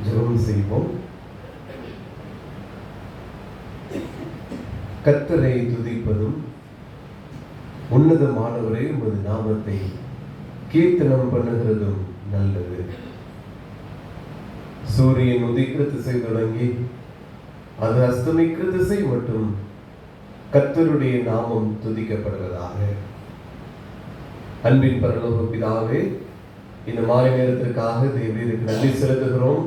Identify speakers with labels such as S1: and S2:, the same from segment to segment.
S1: ஜெபம் செய்வோம். கர்த்தரை துதிப்பதும் உன்னதமானவரே உமது நாமத்தை கீர்த்தனம் பண்ணுகிறதும் நல்லது. சூரியன் உதிக்கிற திசை தொடங்கி அது அஸ்தமிக்கிற திசை மட்டும் கர்த்தருடைய நாமம் துதிக்கப்படுவதாக. அன்பின் பரலோக பிதாவே, இந்த மாலை நேரத்திற்காக தேவனுக்கு நன்றி செலுத்துகிறோம்.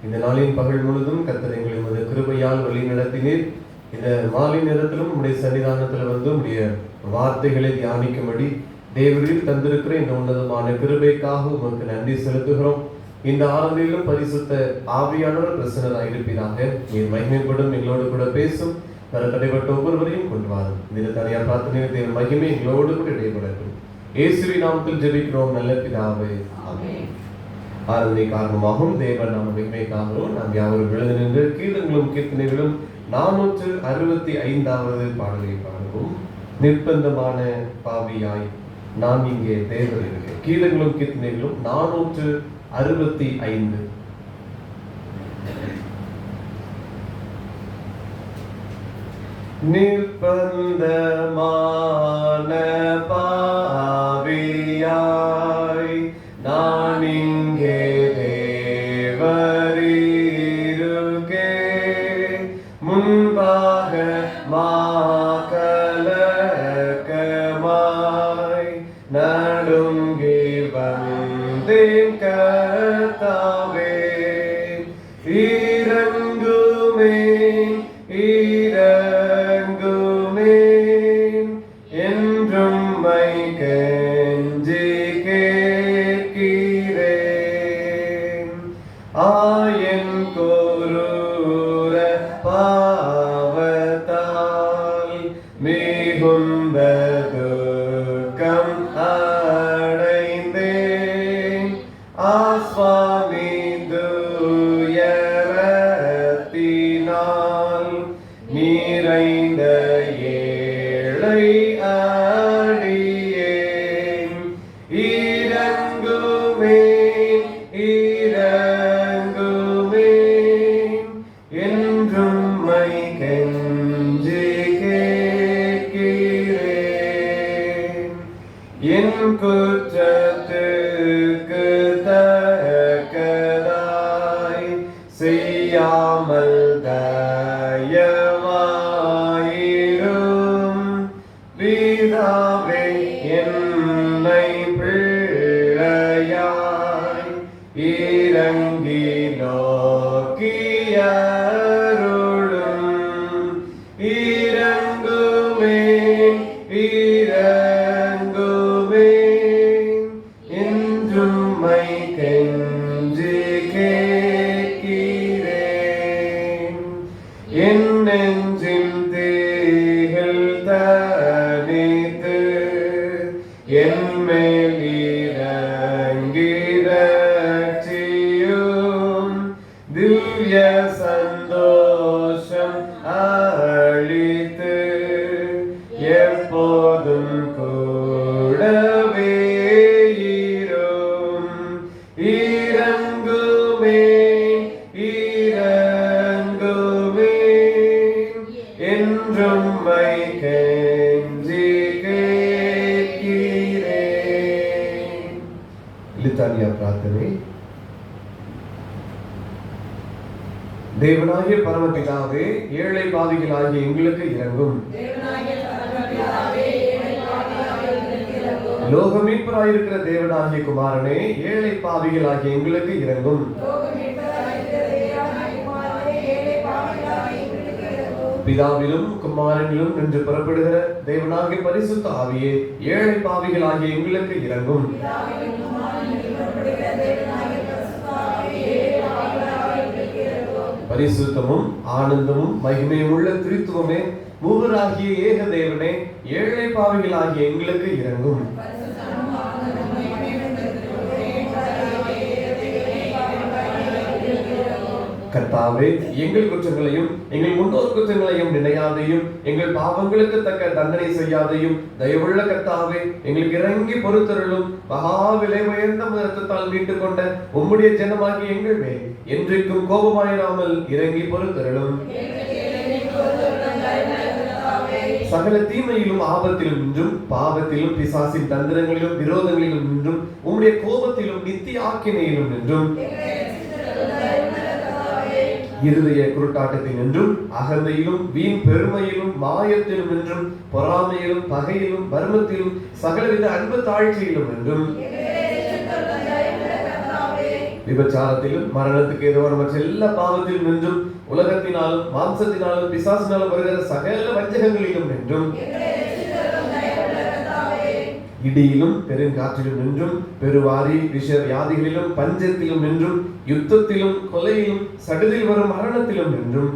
S1: இந்த நாளின் பகல் முழுதும் கர்த்தர் எங்களை உமது கிருபையால் வழி நடத்தினீர். இந்த மாலை நேரத்திலும் உடைய சன்னிதானத்தில் வந்து உடைய வார்த்தைகளை தியானிக்கும்படி தேவரீர் தந்திருக்கிற இந்த உன்னதமான கிருபைக்காக உமக்கு நன்றி செலுத்துகிறோம். இந்த ஆராதனையிலும் பரிசுத்த ஆவியானவர் பிரசன்னராக இருப்பீராக. நீர் மகிமைப்படும் எங்களோடு கூட பேசும் வர தடைப்பட்ட ஒவ்வொருவரையும் கொண்டு வாரும். இதில் தனியார் பிரார்த்தனை தேவன் மகிமை எங்களோடு கூட இடைபடட்டும். இயேசுவின் நாமத்தில் ஜெபிக்கிறோம் நல்ல பிதாவே, ஆமென். ஆராதனை காரணமாகவும் தேவன் நாம மகிமைக்காகவும் நாம் யாவரும் எழுந்து நின்று கீதங்களும் கீர்த்தனைகளும் 465வது பாடலை பாடுவோம். நிர்பந்தமான பாவியாய் நான் இங்கே தேவன் இருக்கு. கீதங்களும் கீர்த்தனைகளும் 465. நிர்பந்தமான பாவியாய் நான் இங்கே தேவரீருக்கே முன்பாக மாகலக்கமாய் நடுங்கி வந்தேன் கர்த்தாவே. இரங்குமே இரங்குமே என்றும் மை கெஞ்சி கேட்கிறேன். ஆயன் கொரூர பாவத்தால் மிகுந்த துக்கம் அடைந்தேன். ஆஸ்வாமி துயரத்தினால் நிறைந்த ஏழை அடியேன். இரங்குமே இரங்குமே என்றும் மை கெஞ்சி கேட்கிறேன். என் குற்றத்துக்கு தக்கதாய் செய்யாமல் தயவாயிரும். பிதாவே, என்னை பிள்ளையாய் இறங்கி நோக்கியருளும். இரங்குமே இரங்குமே என்றும் மை கெஞ்சி கேட்கிறேன். என் நெஞ்சின் தீகள் தனித்து என் மேல் இறங்கி ரட்சியும். திவ்ய சந்தோஷம் அளித்து எப்போதும் கூடவே இரும். இரங்குமே இரங்குமே என்றும் மை கெஞ்சி கேட்கிறேன். லித்தானியா பிரார்த்தனை. தேவனாகிய பரமபிதாவே, ஏழை பாவிகளாகிய எங்களுக்கு இரங்கும். லோகமீட்பராயிருக்கிற தேவனாகிய குமாரனே, ஏழை பாவிகளாகிய எங்களுக்கு இரங்கும். பிதாவிலும் குமாரனிலும் நின்று புறப்படுகிற தேவனாகிய பரிசுத்த ஆவியே, ஏழை பாவிகளாகிய எங்களுக்கு இரங்கும். பரிசுத்தமும் ஆனந்தமும் மகிமையும் உள்ள திரித்துவமே, மூவராகிய ஏக தேவனே, ஏழை பாவிகளாகிய எங்களுக்கு இரங்கும். கர்த்தாவே, எங்கள் குற்றங்களையும் எங்கள் முன்னோர் குற்றங்களையும் நினையாதையும் எங்கள் பாவங்களுக்கு தக்க தண்டனை செய்யாதையும் தயவுள்ள கர்த்தாவே, எங்களுக்கு இறங்கி பொறுத்தருளும். மகா விலை உயர்ந்த இரத்தத்தால் மீட்டுக் கொண்ட உம்முடைய ஜனமாகிய எங்கள் மேல் என்றைக்கும் கோபமாயிராமல் இறங்கி பொறுத்தருளும். சகல தீமையிலும் ஆபத்திலும் நின்றும் பாவத்திலும் பிசாசின் தந்திரங்களிலும் விரோதங்களிலும் நின்றும் உம்முடைய கோபத்திலும் நித்திய ஆக்கினையிலும் நின்றும் இருதய குருட்டாட்டத்தில் நின்றும் அகந்தையிலும் வீண் பெருமையிலும் மாயத்திலும் நின்றும் பொறாமையிலும் பகையிலும் வர்மத்திலும் சகலவித அன்பு தாழ்ச்சியிலும் நின்றும் விபச்சாரத்திலும் மரணத்துக்கு ஏதுவான மற்ற எல்லா பாவத்திலும் நின்றும் உலகத்தினாலும் மாம்சத்தினாலும் பிசாசினாலும் வருகிற சகல வஞ்சகங்களிலும் நின்றும் இடியிலும் பெருங்காற்றிலும் நின்றும் பெருவாரி விஷ வியாதிகளிலும் பஞ்சத்திலும் நின்றும் யுத்தத்திலும் கொலையிலும் சடுதில் வரும் மரணத்திலும் நின்றும்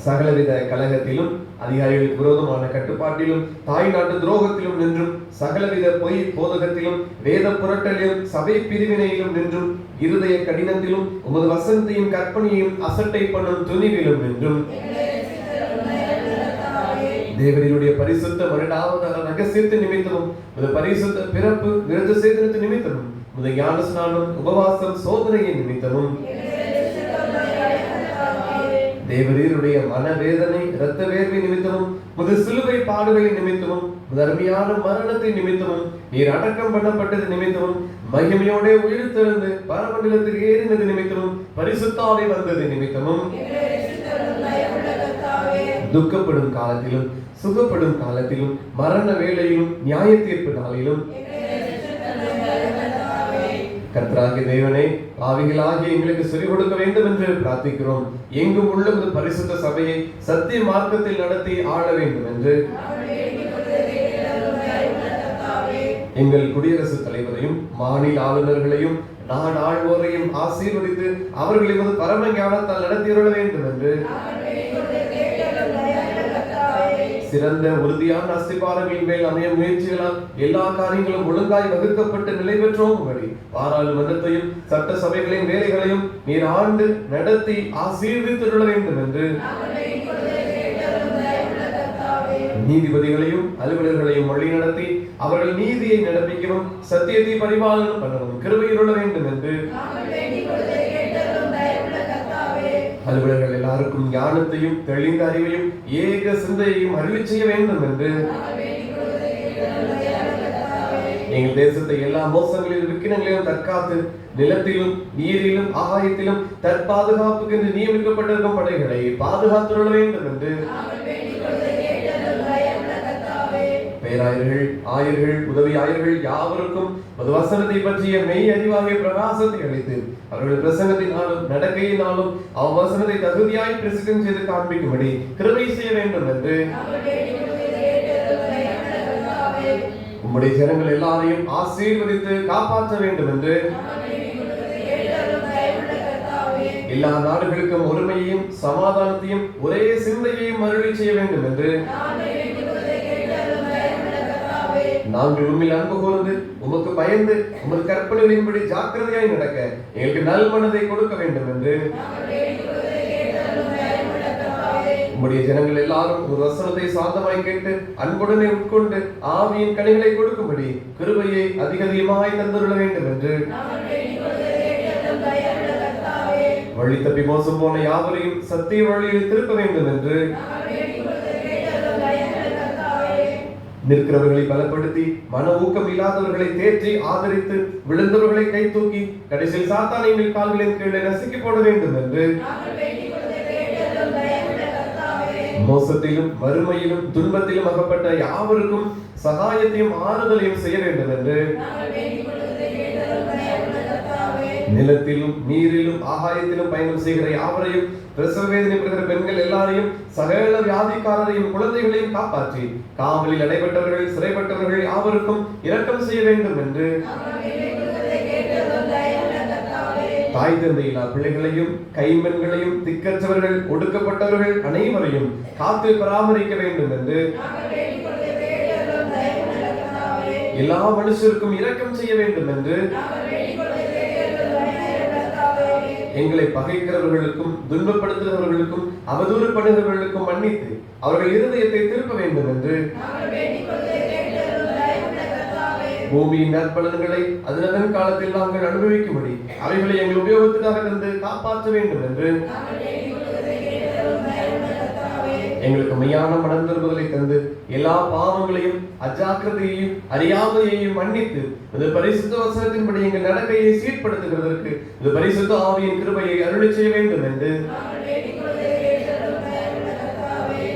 S1: சகலவித கலகத்திலும் அதிகாரிகளுக்கு விரோதமான கட்டுப்பாட்டிலும் தாய் நாட்டு துரோகத்திலும் நின்றும் சகலவித பொய் போதகத்திலும் வேத புரட்டலிலும் சபை பிரிவினையிலும் நின்றும் இருதய கடினத்திலும் உமது வசனத்தையும் கற்பனையையும் அசட்டை பண்ணும் துணிவிலும் நின்றும் தேவனுடைய பரிசுத்த வருடாவதார ரகசியத்தின் நிமித்தமும் பரிசுத்த பிறப்பு விருது சேதனத்தின் நிமித்தமும் முதல் ஞான ஸ்நானம் உபவாசம் சோதனையின் நிமித்தமும் தேவரீருடைய மனவேதனை இரத்த வேர்வை நிமித்தமும் முது சிலுவை பாடுகளின் நிமித்தமும் அருமையான மரணத்தின் நிமித்தமும் நீர் அடக்கம் பண்ணப்பட்டது நிமித்தமும் மகிமையோட உயிர்த்தெழுந்து பரமண்டலத்தில் ஏறினது நிமித்தமும் பரிசுத்தாவை வந்தது நிமித்தமும் துக்கப்படும் காலத்திலும் சுகப்படும் காலத்திலும் மரண வேளையிலும் நியாய தீர்ப்பு நாளிலும் கர்த்தராகிய தேவனே, பாவிகளாகிய எங்களுக்கு செவி கொடுக்க வேண்டும் என்று பிரார்த்திக்கிறோம். எங்கும் உள்ள பரிசுத்த சபையை சத்திய மார்க்கத்தில் நடத்தி ஆள வேண்டும் என்று எங்கள் குடியரசுத் தலைவரையும் மாநில ஆளுநர்களையும் நாடாழ்வோரையும் ஆசீர்வதித்து அவர்களை பரம ஞானத்தால் நடத்தியுள்ள வேண்டும் என்று சிறந்த உறுதியான அஸ்திபாரங்களின் மேல் அமைய முயற்சிகளால் எல்லா காரியங்களும் ஒழுங்காய் வகுக்கப்பட்டு நிலை பெற்றோம். பாராளுமன்றத்தையும் சட்ட சபைகளின் வேலைகளையும் நீர் ஆண்டு நடத்தி ஆசீர்வதித்துள்ள வேண்டும் என்று நீதிபதிகளையும் அலுவலர்களையும் வழி நடத்தி அவர்கள் நீதியை நடப்பிக்கவும் சத்தியத்தை பரிபாலனம் பண்ணவும் கிருபையுள்ள வேண்டும் என்று அலுவலர்கள் எல்லாருக்கும் ஞானத்தையும் தெளிந்த அறிவையும் ஏக சிந்தையையும் அருளி செய்ய வேண்டும் என்று எங்கள் தேசத்தை எல்லா மோசங்களிலும் விக்கினங்களிலும் தற்காத்து நிலத்திலும் நீரிலும் ஆகாயத்திலும் தற்பாதுகாப்புக்கு என்று நியமிக்கப்பட்டிருக்கும் படைகளை பாதுகாத்துள்ள வேண்டும் என்று பேராயர்கள் ஆயர்கள் உதவி ஆயர்கள் யாவருக்கும் வசனத்தை பற்றிய மெய் அறிவாகிய பிரகாசத்தை அளித்து அவர்கள் பிரசங்கத்தினாலும் நடக்கையினாலும் அவ்வசனத்தை தகுதியாய் பிரசித்தம் செய்து காண்பிக்கும்படி கிருபை செய்ய வேண்டும் என்று உம்முடைய ஜனங்கள் எல்லாரையும் ஆசீர்வதித்து காப்பாற்ற வேண்டும் என்று எல்லா நாடுகளுக்கும் ஒருமையையும் சமாதானத்தையும் ஒரே சிந்தையையும் அருளி செய்ய வேண்டும் என்று நாங்கள் உண்மையில் அன்பு கூர்ந்து உமக்கு பயந்து உமது கற்பனைகளின்படி ஜாக்கிரதையாய் நடக்க எங்களுக்கு நல்மனதை கொடுக்க வேண்டும் என்று உம்முடைய ஜனங்கள் எல்லாரும் ஒரு வசனத்தை சாந்தமாய் கேட்டு அன்புடனே உட்கொண்டு ஆவியின் கனிகளை கொடுக்கும்படி கிருபையை அதிகமாய் தந்துள்ள வேண்டும் என்று வழி தப்பி மோசம் போன யாவரையும் சத்திய வழியில் திருப்ப வேண்டும் என்று நிற்கிறவர்களை பலப்படுத்தி மன ஊக்கம் இல்லாதவர்களை தேற்றி ஆதரித்து விழுந்தவர்களை கை தூக்கி கடைசியில் சாத்தானின் கால்களின் கீழே நசுக்கி போட வேண்டும் என்று மோசத்திலும் வறுமையிலும் துன்பத்திலும் அகப்பட்ட யாவருக்கும் சகாயத்தையும் ஆறுதலையும் செய்ய வேண்டும் என்று நிலத்திலும் நீரிலும் ஆகாயத்திலும் பயணம் செய்கிற யாவரையும் பிரசவ வேதனைப்படுகிற பெண்கள் எல்லாரையும் சகல வியாதிக்காரரையும் குழந்தைகளையும் காப்பாற்றி காவலில் அடைபட்டவர்கள் சிறைப்பட்டவர்கள் யாவருக்கும் இரக்கம் செய்ய வேண்டும் என்று தாய் தந்தையில்லா பிள்ளைகளையும் கைம்பெண்களையும் திக்கற்றவர்கள் ஒடுக்கப்பட்டவர்கள் அனைவரையும் காத்து பராமரிக்க வேண்டும் என்று எல்லா மனுஷருக்கும் இரக்கம் செய்ய வேண்டும் என்று எங்களை பகைக்கிறவர்களுக்கும் துன்பப்படுத்துகிறவர்களுக்கும் அவதூறு பண்ணுகிறவர்களுக்கும் மன்னித்து அவர்கள் இருதயத்தை திருப்ப வேண்டும் என்று பூமியின் நற்பலன்களை அதன் காலத்தில் நாங்கள் அனுபவிக்கும்படி அவைகளை எங்கள் உபயோகத்துக்காக தந்து காப்பாற்ற வேண்டும் என்று எங்களுக்கு மெய்யான மனம் திரும்புதலை தந்து எல்லா பாவங்களையும் அஜாக்கிரதையையும் அறியாமையையும் மன்னித்து இந்த பரிசுத்த வசனத்தின்படி எங்கள் நடக்கையை சீர்படுத்துகிறதற்கு இந்த பரிசுத்த ஆவியின் கிருபையை அருளி செய்ய வேண்டும் என்று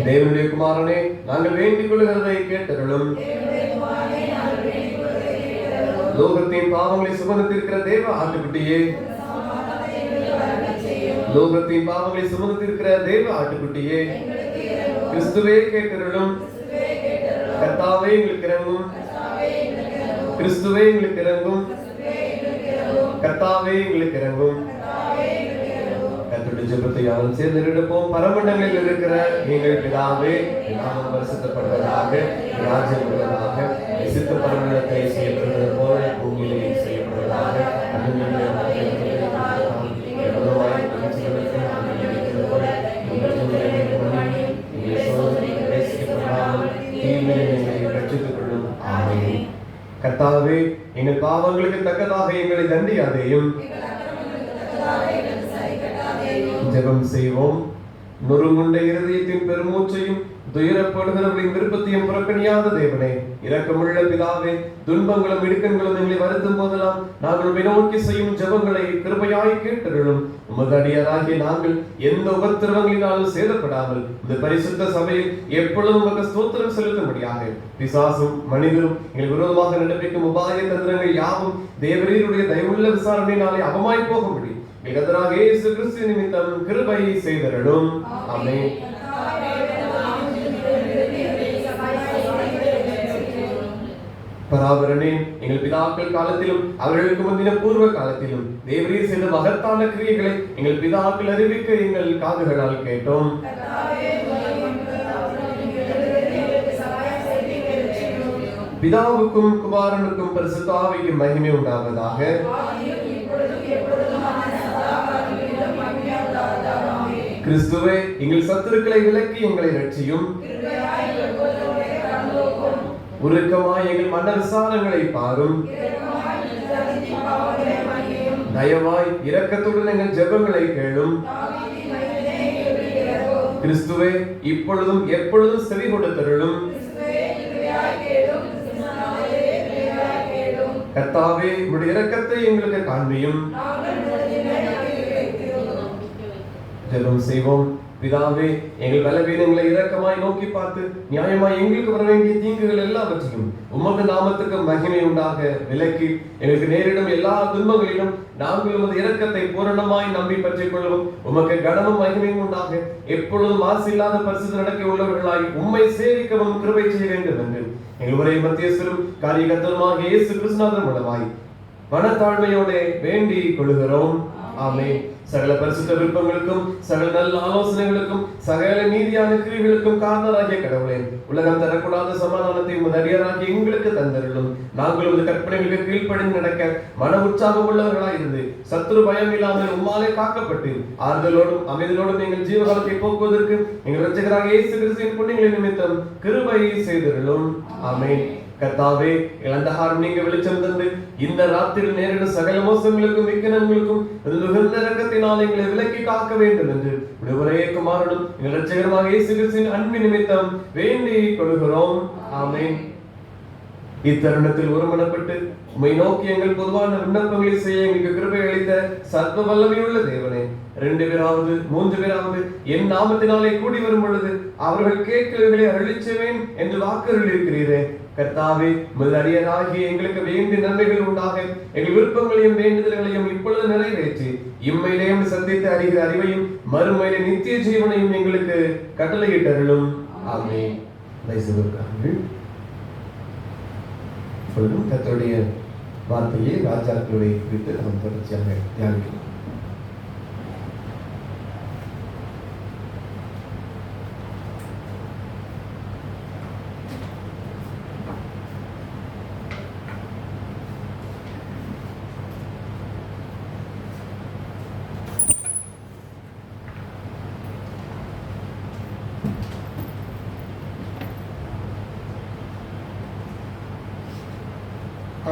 S1: தேவனுடைய குமாரனே நாங்கள் வேண்டிக் கொள்கிறதை கேட்டருளும். லோகத்தின் பாவங்களை சுமந்திருக்கிற தேவ ஆட்டுக்குட்டியே, லோகத்தின் பாவங்களை சுமந்திருக்கிற தேவ ஆட்டுக்குட்டியே, கிறிஸ்துவே கேட்டருளும். கர்த்தாவே எங்களுக்கு இறங்கும். கிறிஸ்துவே எங்களுக்கு இறங்கும். கர்த்தாவே எங்களுக்கு இறங்கும். கர்த்தருடைய ஜெபத்தை யாரும் சேர்ந்து எடுப்போம். பரமண்டங்களில் இருக்கிற எங்கள் பிதாவே, நாமம் பரிசுத்தப்படுவதாக, ராஜ்யம் வருவதாக, சித்த பரமண்டலத்தை செய்யப்படுவது போல பூமியிலே செய்யப்படுவதாக. கர்த்தாவே, எங்கள் பாவங்களுக்கு தக்கதாக எங்களை தண்டியாதேயும். ஜெபம் செய்வோம். நொறுங்குண்ட இருதயத்தின் பெருமூச்சையும் துயரப்படுகிறவர்களின் விருப்பத்தையும் புறக்கணியாத தேவனே, இரக்கமுள்ள பிதாவே, துன்பங்களும் இடுக்கண்களும் எங்களை வருத்தும் போதெல்லாம் நாங்கள் நோக்கி செய்யும் ஜெபங்களை கிருபையாய் கேட்டருளும். உமது அடியாராகிய நாங்கள் எந்த உபத்திரவங்களினாலும் சேதப்படாமல் இந்த பரிசுத்த சபையில் எப்பொழுதும் உமக்கு ஸ்தோத்திரம் செலுத்தும்படியாக பிசாசும் மனிதரும் எங்கள் விரோதமாக நடப்பிக்கும் உபாய தந்திரங்கள் யாவும் தேவரீருடைய தயவுள்ள விசாரணையினாலே அவமாய் போகும்படி எங்கதராக இயேசு கிறிஸ்து நிமித்தம் கிருபை செய்தருளும். ஆமென். பராபரனே, எங்கள் பிதாக்கள் காலத்திலும் அவர்களுக்கு முந்தின பூர்வ காலத்திலும் தேவரீர் செய்த மகத்தான கிரியைகளை எங்கள் பிதாக்கள் அறிவிக்க எங்கள் காதுகளால் கேட்டோம். பிதாவுக்கும் குமாரனுக்கும் பரிசுத்த ஆவிக்கும் மகிமை உண்டாவதாக. கிறிஸ்துவே, எங்கள் சத்துருக்களை விலக்கி எங்களை ரட்சியும். உருக்கமாய் எங்கள் மன விசாரங்களை பாரும். தயவாய் இரக்கத்துடன் எங்கள் ஜெபங்களை கேளும். கிறிஸ்துவே, இப்பொழுதும் எப்பொழுதும் செவி கொடுத்தருளும். கர்த்தாவே, உம்முடைய இரக்கத்தை எங்களுக்கு காண்பியும். ஜெபம் செய்வோம். பிதாவே, எங்கள் பலவீனங்களை இரக்கமாய் நோக்கி பார்த்து நியாயமாய் எங்களுக்கு வர வேண்டிய தீங்குகள் எல்லாவற்றையும் உமது நாமத்துக்கு மகிமை உண்டாக விலக்கி எங்களுக்கு நேரிடும் எல்லா துன்பங்களிலும் நாங்கள் உமது இரக்கத்தை பூரணமாய் நம்பி பற்றிக் கொள்வோம். உமக்கு கனமும் மகிமையும் உண்டாக எப்பொழுதும் மாசில்லாத பரிசுத்த நடக்க உள்ளவர்களாய் உம்மை சேவிக்கவும் கிருபை செய்ய வேண்டும் என்று எங்கள் உரை மத்தியஸ்தரும் காரியகர்த்தருமாகிய இயேசு கிறிஸ்துவின் மூலமாய் மனத்தாழ்மையோட வேண்டி கொள்கிறோம். ஆமென். சகல பரிசுத்த விருப்பங்களுக்கும் சகல நல்ல ஆலோசனைகளுக்கும் சகல நீதியான கிரியைகளுக்கும் காரணராகிய கடவுளே, உலகம் தரக்கூடாத சமாதானத்தை உமது அடியாராகிய எங்களுக்கு தந்தருளும். நாங்கள் உமது கற்பனைகளுக்கு கீழ்ப்படிந்து நடக்க மன உற்சாகம் உள்ளவர்களாய் இருந்து சத்துரு பயம் இல்லாமல் உம்மாலே காக்கப்பட்டு ஆறுதலோடும் அமைதலோடும் எங்கள் ஜீவகாலத்தை போக்குவதற்கு எங்கள் இரட்சகராகிய இயேசு கிறிஸ்துவின் புண்ணியங்களின் நிமித்தம் கிருபை செய்தருளும். ஆமென். கர்த்தாவே, இளந்தகாரம் நீங்க வெளிச்சம் தந்து இந்த ராத்திரியில் நேரிடும் சகல மோசங்களுக்கும் விக்கனங்களுக்கும் மிகுந்த இரக்கத்தினால் எங்களை விலக்கி காக்க வேண்டும் என்று ஒரே குமாரனும் எங்கள் இரட்சகருமாக இயேசு கிறிஸ்துவின் அன்பின் நிமித்தம் வேண்டி கொள்கிறோம். ஆமென். இத்தருணத்தில் ஒருமனப்பட்டு உம்மை நோக்கி எங்கள் பொதுவான விண்ணப்பங்களை செய்ய எங்களுக்கு கிருபை அளித்த சர்வ வல்லமையுள்ள தேவனே, 2 பேராவது 3 பேராவது என் நாமத்தினாலே கூடி வரும் பொழுது அவர்கள் கேட்கிறவர்களை அருளிச்சேன் என்று வாக்குறுதி இருக்கிறீரே. கர்த்தாவே, உமது அடியாராகிய எங்களுக்கு வேண்டிய நன்மைகள் உண்டாக எங்கள் விருப்பங்களையும் வேண்டுதல்களையும் இப்பொழுது நிறைவேற்றி இம்மையிலேயும் சந்தித்து அறிகிற அறிவையும் மறுமையிலே நித்திய ஜீவனையும் எங்களுக்கு கட்டளையிட்டருளும். ஆமென். இப்பொழுதும் கர்த்தருடைய வார்த்தையை ராஜாக்களை குறித்து நாம் தொடர்ச்சியாக தியானிக்கிறோம்.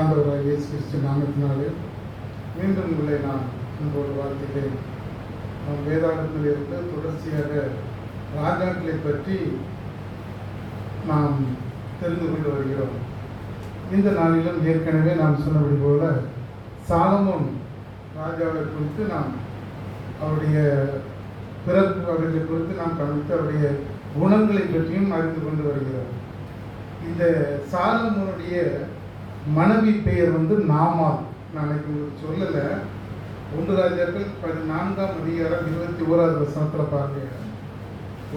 S2: ஆண்டவராக இயேசு கிறிஸ்து நாமத்தினாலே மீண்டும் உங்களை நான் அன்போடு வாழ்த்துகிறேன். நாம் வேதாகமத்தில் இருந்து தொடர்ச்சியாக ராஜாக்களை பற்றி நாம் தெரிந்து கொண்டு வருகிறோம். இந்த நாளிலும் ஏற்கனவே நாம் சொன்னபடி போல சாலமோன் ராஜாவை குறித்து நாம் அவருடைய பிறப்பு வகைகளை குறித்து நாம் கவனித்து அவருடைய குணங்களை பற்றியும் அறிந்து கொண்டு வருகிறோம். இந்த சாலமோனுடைய மனைவி பெயர் நாமால். நான் உங்களுக்கு சொல்லலை. 1 ராஜாக்கள் 14ஆம் அதிகாரம் 21வது வசனத்தில் பாருங்க.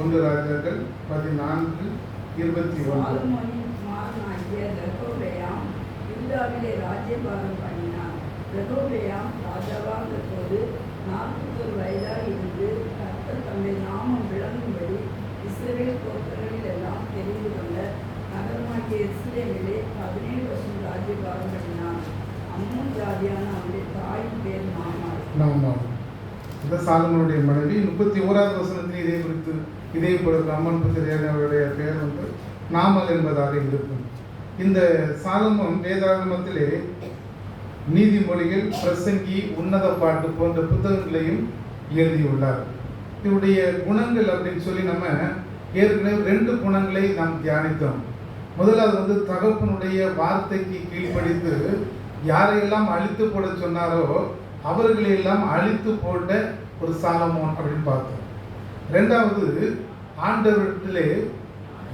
S2: 1 ராஜாக்கள் 14:21.
S3: யூதாவிலே ராஜ்யபாரம் பண்ணினார். ரெகொபெயாம் ராஜாவாக போது 41 வயதாக இருந்து கர்த்தர் தம்முடைய நாமம் விளங்கும்படி இஸ்ரவேல் கோத்திரங்களில் எல்லாம் தெரிந்து கொண்ட நகரமாகிய எருசலேமிலே 17 வருஷம் ராஜ்யபாரம் பண்ணினார். அம்மோன் ஜாதியான அவருடைய தாயின் பேர் நாமால்.
S2: இந்த சாலமோனுடைய மனைவி 31வது வசனத்தில் இதே போல அம்மன் புத்திரியானவருடைய பெயர் நாமால் என்பதாக இருக்கும். இந்த சாலமோன் வேதாகமத்திலே நீதிமொழிகள், பிரசங்கி, உன்னத பாட்டு போன்ற புத்தகங்களையும் எழுதியுள்ளார். இவருடைய குணங்கள் அப்படின்னு சொல்லி நம்ம ஏற்கனவே 2 குணங்களை நாம் தியானித்தோம். முதலாவது தகப்பனுடைய வார்த்தைக்கு கீழ்ப்படித்து யாரையெல்லாம் அழித்து போட சொன்னாரோ அவர்களையெல்லாம் அழித்து போட்ட ஒரு சாலமோன் அப்படின்னு பார்த்தோம். 2வது ஆண்டவரிடத்திலே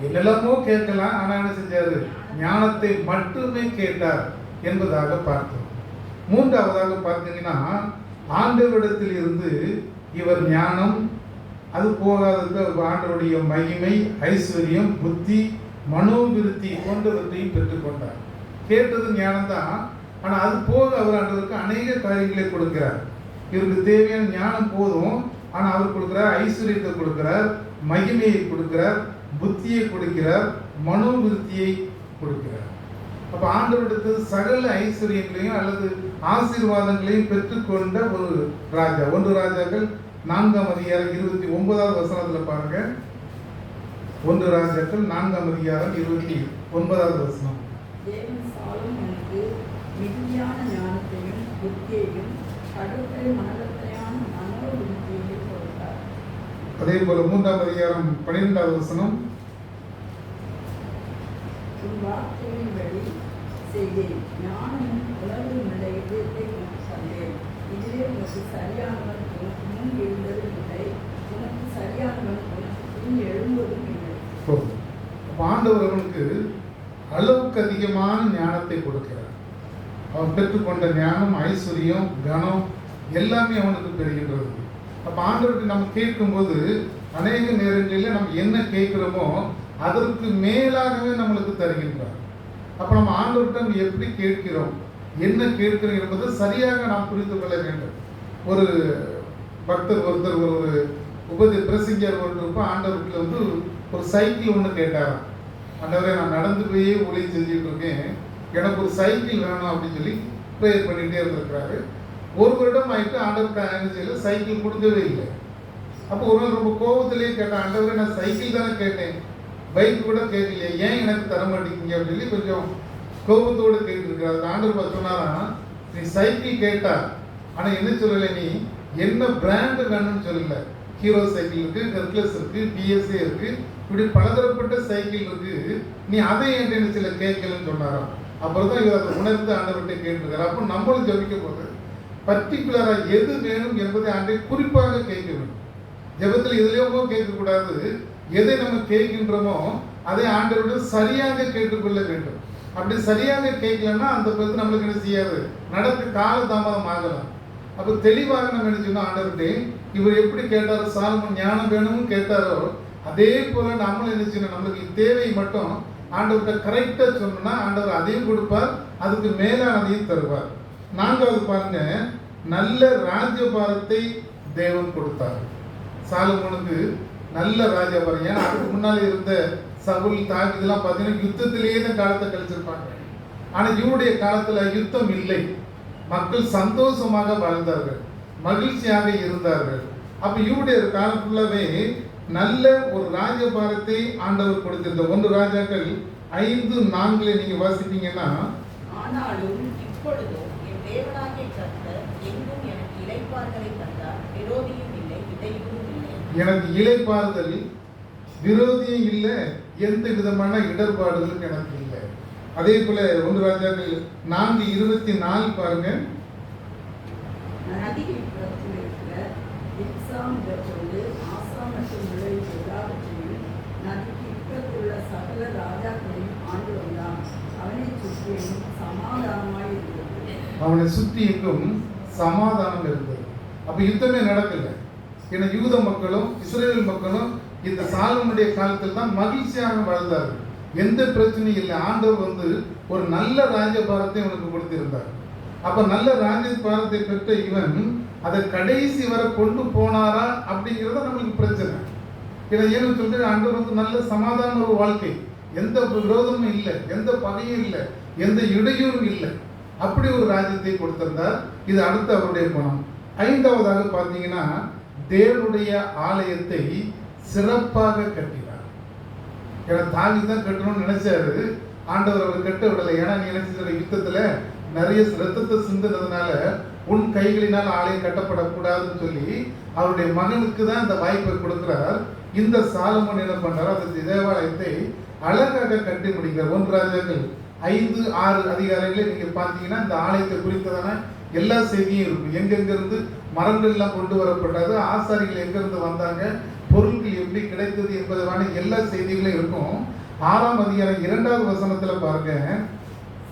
S2: என்னெல்லாமோ கேட்கலாம், ஆனால் என்ன செஞ்சாரு? ஞானத்தை மட்டுமே கேட்டார் என்பதாக பார்த்தோம். 3வதாக பார்த்தீங்கன்னா ஆண்டவரிடத்தில் இருந்து இவர் ஞானம், அது போகாதது ஆண்டவருடைய மகிமை, ஐஸ்வர்யம், புத்தி, மனோவிருத்தி போன்றவற்றையும் பெற்றுக்கொண்டார். கேட்டது ஞானம்தான், ஆனால் அது போக அவர் ஆண்டவருக்கு அநேக காரியங்களை கொடுக்கிறார். இவருக்கு தேவையான ஞானம் போதும், ஆனால் அவர் கொடுக்கிறார் ஐஸ்வர்யத்தை கொடுக்கிறார், மகிமையை கொடுக்கிறார், புத்தியை கொடுக்கிறார், மனோவிருத்தியை கொடுக்கிறார். அப்போ ஆண்டவரிடத்தில் சகல ஐஸ்வர்யங்களையும் அல்லது ஆசீர்வாதங்களையும் பெற்றுக்கொண்ட ஒரு ராஜா. 1 ராஜாக்கள் 4ஆம் அதிகாரம் 29வது வசனத்தில் பாருங்க. 1 ராஜாக்கள் 4ஆம் அதிகாரம் 29வது வசனம்.
S3: தேவன் சாலமோனுக்கு மிகுதியான ஞானத்தையும் புத்தியையும் கடவுளை மனதத்தையான மனோவிருத்தியையும் கொடுத்தார்.
S2: அதே போல 3ஆம் அதிகாரம் 12வது வசனம்.
S3: உன் வார்த்தைகளின்படி செய்தேன், ஞானமும் உணர்வும் உள்ள இதயத்தை உனக்கு தந்தேன். இதுவே உனக்கு சரியானவன் உனக்கு முன் எழுந்ததும் இல்லை, உனக்கு சரியானவன் உனக்கு பின் எழும்புவதும் இல்லை.
S2: ஆண்டவர் அவனுக்கு அளவுக்கு அதிகமான ஞானத்தை கொடுக்கிறார். அவன் பெற்றுக்கொண்ட ஞானம், ஐஸ்வர்யம், கனம் எல்லாமே அவனுக்கு பெறுகின்றது. அப்போ ஆண்டவர்கிட்ட நம்ம கேட்கும்போது அநேக நேரங்களில் நம்ம என்ன கேட்குறோமோ அதற்கு மேலாகவே நம்மளுக்கு தருகின்றார். அப்போ நம்ம ஆண்டவர்கிட்ட நம்ம எப்படி கேட்கிறோம், என்ன கேட்கிறோம் என்பதை சரியாக நாம் புரிந்து கொள்ள வேண்டும். ஒரு பக்தர் ஒருத்தர் ஒரு பிரசிங்கர் ஒருத்தர் ஆண்டவர்கிட்ட ஒரு சைக்கிள் ஒன்று கேட்டாராம். ஆண்டவரே, நான் நடந்து போயே ஊழியம் செஞ்சுட்டு இருக்கேன், எனக்கு ஒரு சைக்கிள் வேணும் அப்படின்னு சொல்லி ப்ரேயர் பண்ணிகிட்டே இருந்திருக்கிறாரு. 1 வருடம் ஆகிட்டு ஆண்டவர் என்ன செய்யல, சைக்கிள் கொடுக்கவே இல்லை. அப்போ ஒரு நாள் ரொம்ப கோபத்திலேயே கேட்டேன், ஆண்டவரே நான் சைக்கிள் தானே கேட்டேன், பைக் கூட கேட்கலையே, ஏன் எனக்கு தர மாட்டேங்கிங்க அப்படின்னு சொல்லி கொஞ்சம் கோபத்தோடு கேட்டுருக்காரு. ஆண்டவர் சொன்னாராம், நீ சைக்கிள் கேட்டா, ஆனால் என்ன சொல்லலை, நீ என்ன பிராண்டு வேணும்னு சொல்லலை. ஹீரோ சைக்கிள் இருக்கு, ஹெர்குலஸ் இருக்கு, பிஎஸ்ஏ இருக்கு, இப்படி பலதரப்பட்ட சைக்கிள் இருக்கு, நீ அதை என்ன சில கேட்கலன்னு சொன்னாராம். அப்புறம் தான் இவர் அதை உணர்ந்து ஆண்டவர்கிட்ட கேட்டிருக்காரு. அப்போ நம்மளும் ஜபிக்க போது பர்டிகுலராக எது வேணும் என்பதை ஆண்டை குறிப்பாக கேட்க வேண்டும். ஜபத்தில் எதுலையோ கேட்கக்கூடாது. எதை நம்ம கேட்கின்றோமோ அதை ஆண்டவரோடு சரியாக கேட்டுக்கொள்ள வேண்டும். அப்படி சரியாக கேட்கலன்னா அந்த பற்றி நம்மளுக்கு என்ன செய்யாது, நடக்க காலதாமதம் ஆகலாம். அப்போ தெளிவாக நம்ம என்ன சொன்னோம், ஆண்டவர்கிட்ட இவர் எப்படி கேட்டாரோ, சாலமோன் ஞானம் வேணும்னு கேட்டாரோ, அதே போல நம்மளும் என்ன செய்யணும், நம்மளுக்கு தேவை மட்டும் ஆண்டவர்கிட்ட கரெக்டாக சொன்னோம்னா ஆண்டவர் அதையும் கொடுப்பார், அதுக்கு மேலானதையும் தருவார். 4வது பாருங்க, நல்ல ராஜ்யபாரத்தை தேவன் கொடுத்தார். சாலமோனுக்கு நல்ல ராஜ்யபாரம். ஏன்னா அதுக்கு முன்னாலே இருந்த சவுல், தாவீதெல்லாம் பார்த்தீங்கன்னா யுத்தத்திலேயே தான் காலத்தை கழிச்சிருப்பாங்க. ஆனால் இவருடைய காலத்தில் யுத்தம் இல்லை, மக்கள் சந்தோஷமாக வாழ்ந்தார்கள், மகிழ்ச்சியாக இருந்தார்கள். அப்போ இவருடைய காலத்துள்ளவே நல்ல ஒரு ராஜபாரத்தை ஆண்டவர் கொடுத்திருந்த 1 ராஜாக்கள் 5:4 நீங்க வாசிப்பீங்கன்னா,
S4: ஆனாலும் இப்பொழுதோ என் தேவனாகிய கர்த்தர் எங்கும் எனக்கு இளைப்பாறுதலை தந்தார், விரோதியும் இல்லை, இடையூறும் இல்லை.
S2: எனக்கு இளைப்பாறுதல், விரோதியும் இல்லை, எந்த விதமான இடர்பாடுகளும் எனக்கு இல்லை. அதே போல 1 ராஜாக்கள் 4:24 பாருங்க.
S3: நதிக்கு புறத்தில் இருக்கிற இப்சாம் முதற்கொண்டு ஆசாம் மற்றும் உள்ள எல்லாவற்றையும் நதிக்கு இப்புறத்துள்ள சகல ராஜாக்களையும் ஆண்டு வந்தான். அவனை சுற்றியும் சமாதானமாய் இருந்தது.
S2: அவனை சுற்றி எங்கும் சமாதானம் இருந்தது. அப்ப யுத்தமே நடக்கல. ஏன்னா யூத மக்களும் இஸ்ரேல் மக்களும் இந்த சாலமோனுடைய காலத்தில் தான் மகிழ்ச்சியாக வாழ்ந்தார்கள். எந்த பிரச்சனையும் இல்லை. ஆண்டவர் ஒரு நல்ல ராஜபாரத்தை இவனுக்கு கொடுத்திருந்தார். அப்ப நல்ல ராஜபாரத்தை பெற்ற இவன் அதை கடைசி வரை கொண்டு போனாரா அப்படிங்கிறத நம்மளுக்கு பிரச்சனை. ஏன்னு சொல்லிட்டு ஆண்டவர் நல்ல சமாதான ஒரு வாழ்க்கை, எந்த விரோதமும் இல்லை, எந்த பகையும் இல்லை, எந்த இடையூறும் இல்லை, அப்படி ஒரு ராஜ்யத்தை கொடுத்திருந்தார். இது அடுத்து அவருடைய குணம். 5வதாக பார்த்தீங்கன்னா தேவனுடைய ஆலயத்தை சிறப்பாக கட்டினார். ஏன்னா தாவி தான் கட்டணும்னு நினைச்சாரு, ஆண்டவர் அவர் கட்ட விடலை. ஏன்னா நீ நினைச்ச யுத்தத்துல நிறைய ரத்தத்தை சிந்தினதுனால உன் கைகளினால் ஆலயம் கட்டப்படக்கூடாதுன்னு சொல்லி அவருடைய மகனுக்கு தான் இந்த வாய்ப்பை கொடுக்கிறார். இந்த சாலமோன் என்ன பண்றார், அந்த தேவாலயத்தை அழகாக கட்டி முடிக்கிறார். 1 ராஜாக்கள் 5-6 அதிகாரங்களே நீங்க பார்த்தீங்கன்னா இந்த ஆலயத்தை குறித்ததான எல்லா செய்தியும் இருக்கும். எங்கெங்கிருந்து மரங்கள் எல்லாம் கொண்டு வரப்பட்டது, ஆசாரிகள் எங்கிருந்து வந்தாங்க, பொருட்கள் எப்படி கிடைத்தது என்பதான எல்லா செய்திகளும் இருக்கும். 6ஆம் அதிகாரம் 2வது வசனத்துல பாருங்க.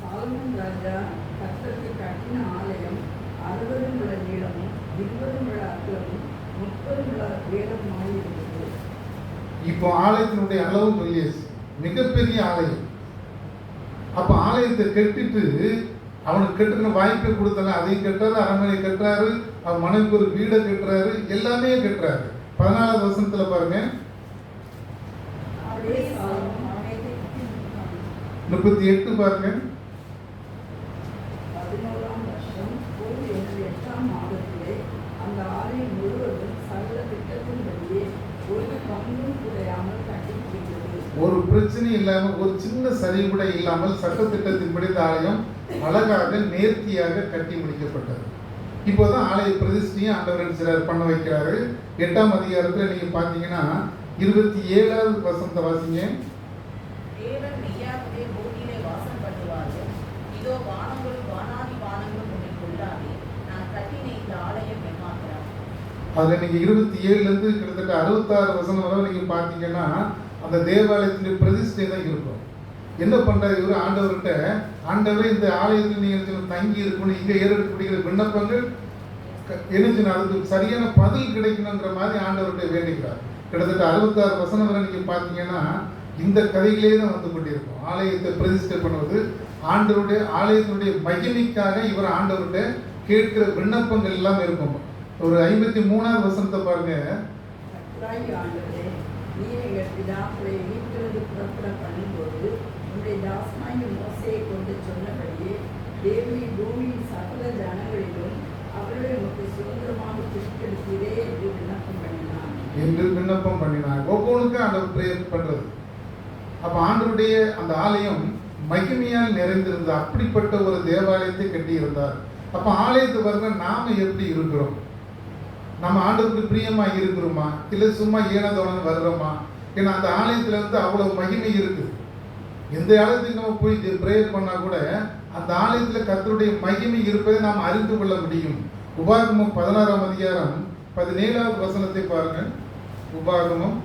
S3: சாலமோன் ராஜா கர்த்தருக்கு கட்டின ஆலயம் 60 முழ நீளமும் 20 முழ அகலமும் 30 முழ உயரமுமாய் இருந்தது.
S2: இப்போ ஆலயத்தினுடைய அளவு சொல்லியாச்சு, மிகப்பெரிய ஆலயம். அப்ப ஆலயத்தை கட்டிட்டு அவனுக்கு கட்டுன வாய்ப்பை கொடுத்தாங்க. அதையும் கட்டுறாரு, அரண்மனை கட்டுறாரு, அவன் மனைவிக்கு ஒரு வீடை கட்டுறாரு, எல்லாமே கட்டுறாரு. 14வது வசனத்துல பாருங்க.
S3: அப்படியே சாலமோன் ஆலயத்தை கட்டி முடித்தான்.
S2: 38 பாருங்க.
S3: 11ஆம் வருஷம் போர் என்னும் 8ஆம் மாதத்திலே அந்த ஆலயம் முழுவதும் சகல திட்டத்தின்படியே ஒரு பங்கும் குறையாமல் கட்டி முடிந்தது.
S2: ஒரு பிரச்சனை இல்லாமல், ஒரு சின்ன சரிவுட இல்லாமல் சட்டத்திட்டத்தின்படி இந்த ஆலயம் அழகாக நேர்த்தியாக கட்டி முடிக்கப்பட்டது. இப்போதான் ஆலய பிரதிஷ்டையும் ஆண்டவர் சிலர் பண்ண வைக்கிறாரு. 8ஆம் அதிகாரத்துல நீங்க பாத்தீங்கன்னா 27வது வசனத்தை வாசிங்க.
S4: தேவன் மெய்யாகவே பூமியிலே வாசம் பண்ணுவார்கள். இதோ வானங்களும் வானாதி வானங்களும் உன்னை கொள்ளாதே. நான் கட்டின இந்த ஆலயம் எம்மாத்திரம்.
S2: அதுல நீங்க 27ல கிட்டத்தட்ட 66 வசனம் வரை நீங்க பாத்தீங்கன்னா அந்த தேவாலயத்தினுடைய பிரதிஷ்டை தான் இருக்கும். என்ன பண்றாரு இவர் ஆண்டவர்கிட்ட, ஆண்டவரே இந்த ஆலயத்தில் நீங்க தங்கி இருக்கணும், இங்க ஏற்படுகிற விண்ணப்பங்கள் என்ன அதுக்கு சரியான பதில் கிடைக்கணுங்கிற மாதிரி ஆண்டவர்கிட்ட வேண்டிக்கிறார். கிட்டத்தட்ட 66 வசனம் வரை நீங்க பாத்தீங்கன்னா இந்த கதைகளே தான் வந்து கொண்டிருக்கும். ஆலயத்தை பிரதிஷ்டை பண்ணுவது ஆண்டவருடைய ஆலயத்தினுடைய மகிமைக்காக இவர் ஆண்டவர்கிட்ட கேட்கிற விண்ணப்பங்கள் எல்லாம் இருக்கும். ஒரு 53வது வசனத்தை பாருங்க.
S3: கர்த்தராகிய ஆண்டவரே, நீர் எங்கள் பிதாக்களை எகிப்திலிருந்து புறப்பட பண்ணும்போது உன்னுடைய தாசனாகிய மோசேயை கொண்டு சொன்னபடியே தேவரீர் பூமியின் சகல ஜனங்களிலும் அவர்களை உமக்கு சுதந்திரமாக பிரித்தெடுத்தீரே என்று
S2: விண்ணப்பம் பண்ணினார். ஒவ்வொன்றுக்கும் ஆண்டவர் பிரேயர் பண்றது. அப்ப ஆண்டவருடைய அந்த ஆலயம் மகிமையால் நிறைந்திருந்தது. அப்படிப்பட்ட ஒரு தேவாலயத்தை கட்டி இருந்தார். அப்ப ஆலயத்தை வர்ற நாம எப்படி இருக்கிறோம்? நம்ம ஆண்டவருக்கு பிரியமா இருக்கிறோமா, இல்லை சும்மா ஏனதோனு வர்றோமா? ஏன்னா அந்த ஆலயத்துல அவ்வளவு மகிமை இருக்கு. எந்த ஆலயத்துக்கு நம்ம போய் பிரேயர் பண்ணா கூட அந்த ஆலயத்துல கர்த்தருடைய மகிமை இருப்பதை நாம் அறிந்து கொள்ள முடியும். உபாகமம் 16ஆம் அதிகாரம் 17வது வசனத்தை பாருங்க. உபாகமம்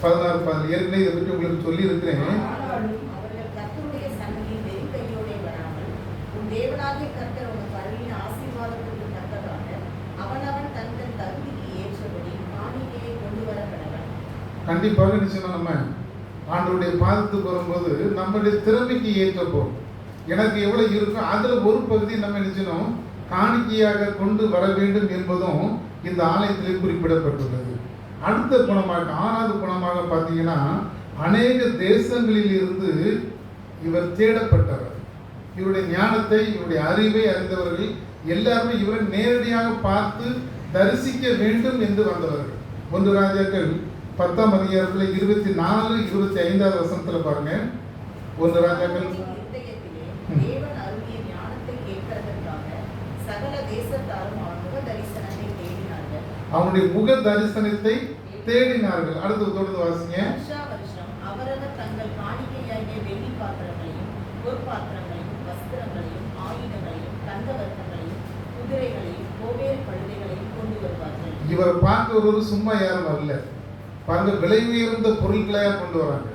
S2: 16:17. ஏற்கனவே இதை பற்றி உங்களுக்கு சொல்லி இருக்கிறேன்.
S4: ஆனாலும் அவர்கள் கர்த்தருடைய சந்நிதியில் வெறும் கையோடே வராமல் உன் தேவனாகிய கர்த்தர் உனக்கு அருளின ஆசீர்வாதத்திற்கு தக்கதாக அவனவன் தன் தன் தகுதிக்கு ஏற்றபடி காணிக்கையை கொண்டு வர கடவன்.
S2: கண்டிப்பாக நிச்சயம் நம்ம ஆண்டவருடைய பாதத்துக்கு வரும்போது நம்மளுடைய திறமைக்கு ஏற்ற போகும். எனக்கு எவ்வளவு இருக்கோ அதுல ஒரு பகுதி நம்ம நிச்சயம் காணிக்கையாக கொண்டு வர வேண்டும் என்பதும் இந்த ஆலயத்திலே குறிப்பிடப்பட்டுள்ளது. அடுத்த குணமாக 6வது குணமாக பார்த்தீங்கன்னா அநேக தேசங்களில் இருந்து இவர் தேடப்பட்டவர். இவருடைய ஞானத்தை, இவருடைய அறிவை அறிந்தவர்கள் எல்லாருமே இவரை நேரடியாக பார்த்து தரிசிக்க வேண்டும் என்று வந்தவர்கள். 1 ராஜாக்கள் 10ஆம் அதிகாரத்தில் 24-25வது வசனத்துல பாருங்க. 1 ராஜாக்கள்
S4: தேவன் அருளிய ஞானத்தை கேட்கிறதற்காக சகல தேசத்தாரும் அவன் முக தரிசனத்தை தேடினார்கள்.
S2: அவனுடைய முக தரிசனத்தை தேடினார்கள். அடுத்து தொடர்ந்து வாசிங்க.
S4: வருஷா வருஷம் அவரவர் தங்கள் காணிக்கையாகிய வெள்ளி பாத்திரங்களையும் பொற்பாத்திரங்களையும் வஸ்திரங்களையும் ஆயுதங்களையும் தங்க வர்க்கங்களையும் குதிரைகளையும் கோவேறு கழுதைகளையும் கொண்டு வருவார்கள்.
S2: இவரை பார்க்க ஒரு சும்மா யாரும் வரல பாருங்க, விலை உயர்ந்த பொருட்களையா கொண்டு வராங்க.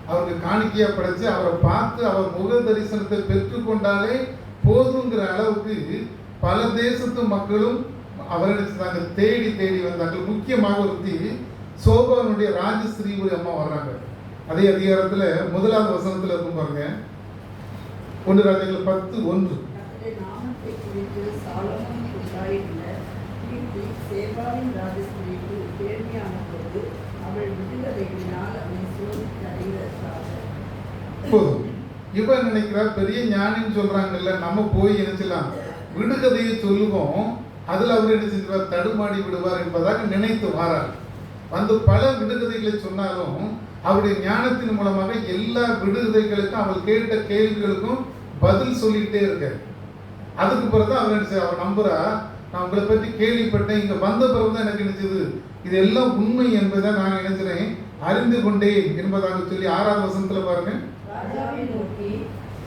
S2: அவருக்கு காணிக்கையா படைச்சு அவரை பார்த்து அவர் முக தரிசனத்தை பெற்றுக்கொண்டாலே போதுங்கிற அளவுக்கு பல தேசத்து மக்களும் அவரிடத்தாங்க தேடி தேடி வந்தார்கள். முக்கியமாக ஒருத்தி சோபானுடைய ராஜஸ்ரீ ஒரு அம்மா வர்றாங்க. அதே அதிகாரத்துல 1வது வசனத்துல இருக்கும் பாருங்க. 1 ராஜாக்கள் 10:1.
S3: கர்த்தருடைய நாமத்தை குறித்து சாலமோன் உண்டாயிருந்த கீர்த்தி சேபாவின் ராஜஸ்திரிக்கு கேள்வியான போது அவள் விடுதலையினால் அவனை சோதித்து அறிவதற்காக.
S2: போதும். இவன் நினைக்கிறா பெரிய ஞானின்னு சொல்றாங்கல்ல, நம்ம போய் நினைச்சலாம் விடுகதையை சொல்லுவோம், அதுல அவர் என்ன செஞ்சுவார், தடுமாடி விடுவார் என்பதாக நினைத்து வாரார். வந்து பல விடுகதைகளை சொன்னாலும் அவருடைய ஞானத்தின் மூலமாக எல்லா விடுகதைகளுக்கும் அவள் கேட்ட கேள்விகளுக்கும் பதில் சொல்லிக்கிட்டே இருக்க. அதுக்கு பிறகு அவர் என்ன அவர் நம்புறா, நான் உங்களை பற்றி கேள்விப்பட்டேன், இங்க வந்த பிறகுதான் எனக்கு நினைச்சது இதெல்லாம் உண்மை என்பதை நான் நினைக்கிறேன் அறிந்து கொண்டேன் என்பதாக சொல்லி 6வது வசனத்துல பாருங்க.
S3: ராஜாவை நோக்கி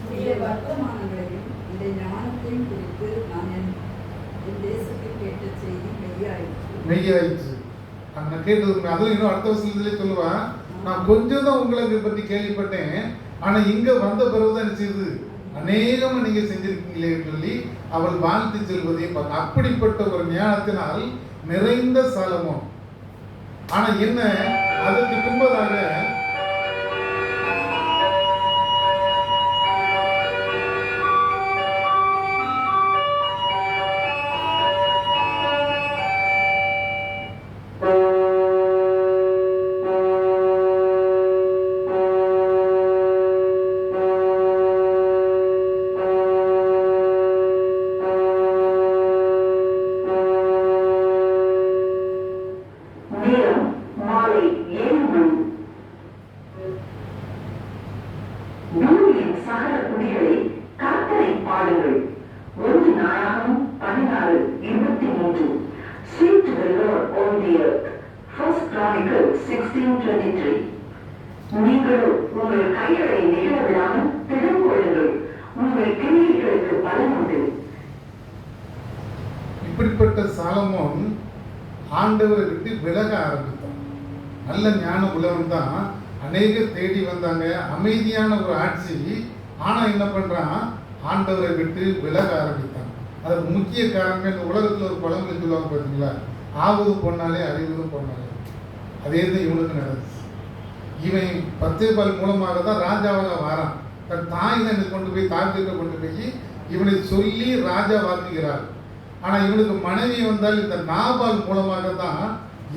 S3: உடைய வர்த்தமானங்களையும் இந்த ஞானத்தையும் குறித்து நான் என் தேசத்தில் கேட்ட செய்தி
S2: மெய்யாயிடுச்சு. நான் கேட்டது உண்மை. அதுல இன்னும் அடுத்த வசனத்திலே சொல்லுவா, நான் கொஞ்சம் தான் உங்களை பற்றி கேள்விப்பட்டேன், ஆனா இங்க வந்த பிறகுதான் என்ன செய்யுது அநேகம் நீங்க செஞ்சிருக்கீங்களே சொல்லி அவள் வாழ்த்து செல்வதையும் பார்க்க. அப்படிப்பட்ட ஒரு ஞானத்தினால் நிறைந்த சாலமோன். ஆனா என்ன, அதற்கு பின்பதாக இப்படிப்பட்ட சாலமோன் ஆண்டவரை விட்டு விலக ஆரம்பித்தான். நல்ல ஞான உள்ளவன் தான், அநேகர் தேடி வந்தாங்க, அமைதியான ஒரு ஆட்சி. ஆனா என்ன பண்றான், ஆண்டவரை விட்டு விலக ஆரம்பித்தான். அதுக்கு முக்கிய காரணம் இந்த உலகத்துல ஒரு பழமொழி சொல்லுவாங்க பார்த்தீங்களா, ஆவது பொண்ணாலே அறிவதும் பொண்ணாலே. அதே தான் இவனுக்கு நடந்துச்சு. இவன் பத்தேபால் மூலமாக தான் ராஜாவாக வாரான். தன் தாய் தான் கொண்டு போய் தாக்கிட்ட கொண்டு போய் இவனை சொல்லி ராஜா வாக்குகிறார். ஆனா இவனுக்கு மனைவி வந்தால் இந்த நாபால் மூலமாக தான்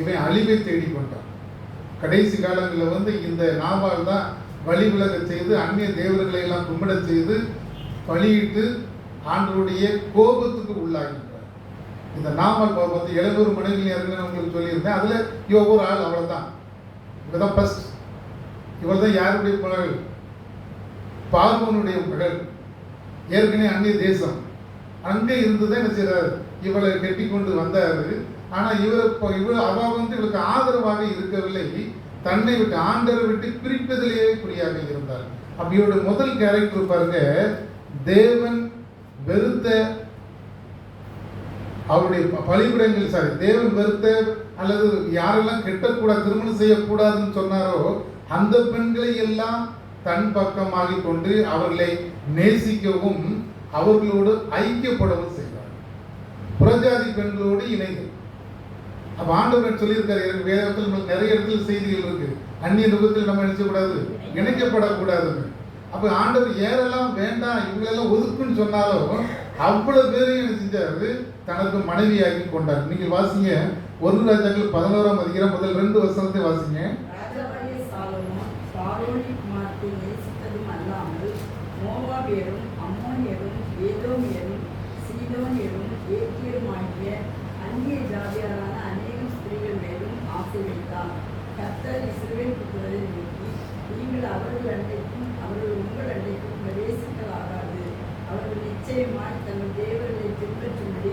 S2: இவன் அழிவை தேடி கொண்டான். கடைசி காலங்களில் இந்த நாபால் தான் வழி விலக செய்து அந்நிய தேவர்களை எல்லாம் கும்பிட செய்து பலியிட்டு ஆண்டவருடைய கோபத்துக்கு உள்ளாகின்றார். இந்த நாமல் 700 மனைவிகள் இறங்குன்னு உங்களுக்கு சொல்லியிருந்தேன். அதுல இவ ஒரு ஆள், அவ்வளவுதான். இவதான் ஃபர்ஸ்ட். இவள் தான் யாருடைய மகள், பார்வோனுடைய மகள். ஏற்கனவே அந்நிய தேசம் அங்கே இருந்துதான் என்ன செய்யறாரு, இவளை கட்டி கொண்டு வந்தாரு. ஆனா இவர் அவ இவளுக்கு ஆதரவாக இருக்கவில்லை, தன்னை விட்டு ஆண்டரை விட்டு பிரிப்பதிலேயே குறியாக இருந்தார். அப்படியோட முதல் கேரக்டர் பாருங்க, தேவன் வெறுத்த அவருடைய பலிபீடங்கள் தேவன் வெறுத்த அல்லது யாரெல்லாம் கெட்டக்கூடாது, திருமணம் செய்யக்கூடாதுன்னு சொன்னாரோ அந்த பெண்களை எல்லாம் தன் பக்கமாகி கொண்டு அவர்களை நேசிக்கவும் அவர்களோடு ஐக்கியப்படவும் செய்வார். புறஜாதி பெண்களோடு இணைந்து. அப்ப ஆண்டவர் சொல்லியிருக்காரு, வேதத்தில் நிறைய இடத்துல செய்திகள் இருக்கு, அந்நிய நுகத்தில் நம்ம நினைச்சக்கூடாது, இணைக்கப்படக்கூடாதுன்னு. அப்ப ஆண்டவர் யாரெல்லாம் வேண்டாம் இவங்களெல்லாம் ஒதுக்குன்னு சொன்னாலும் அவ்வளவு பேரையும் என்ன செஞ்சாரு, தனக்கு மனைவியாக்கி கொண்டார். நீங்கள் வாசிங்க 1 ராஜாக்கள் 11ஆம் அதிகாரம் முதல் 2 வசனத்தை வாசிங்க.
S3: ராஜாவாகிய சாலமோன் பார்வோனின் குமாரத்தை நேசித்ததும் அல்லாமல் மோவாபியரும் அம்மோனியரும் ஏதோமியரும் சீதோனியரும் ஏத்தியருமாகிய அந்நிய ஜாதியாரான அநேகம் ஸ்திரீகள் மேலும் ஆசை வைத்தார். கர்த்தர் இஸ்ரவேல் புத்திரரை நோக்கி, நீங்கள் அவர்கள் அண்டைக்கும் அவர்கள் உங்கள் அண்டைக்கும் பிரவேசிக்கலாகாது. நிச்சயமாய் தங்கள் தேவர்களை பின்பற்றும்படி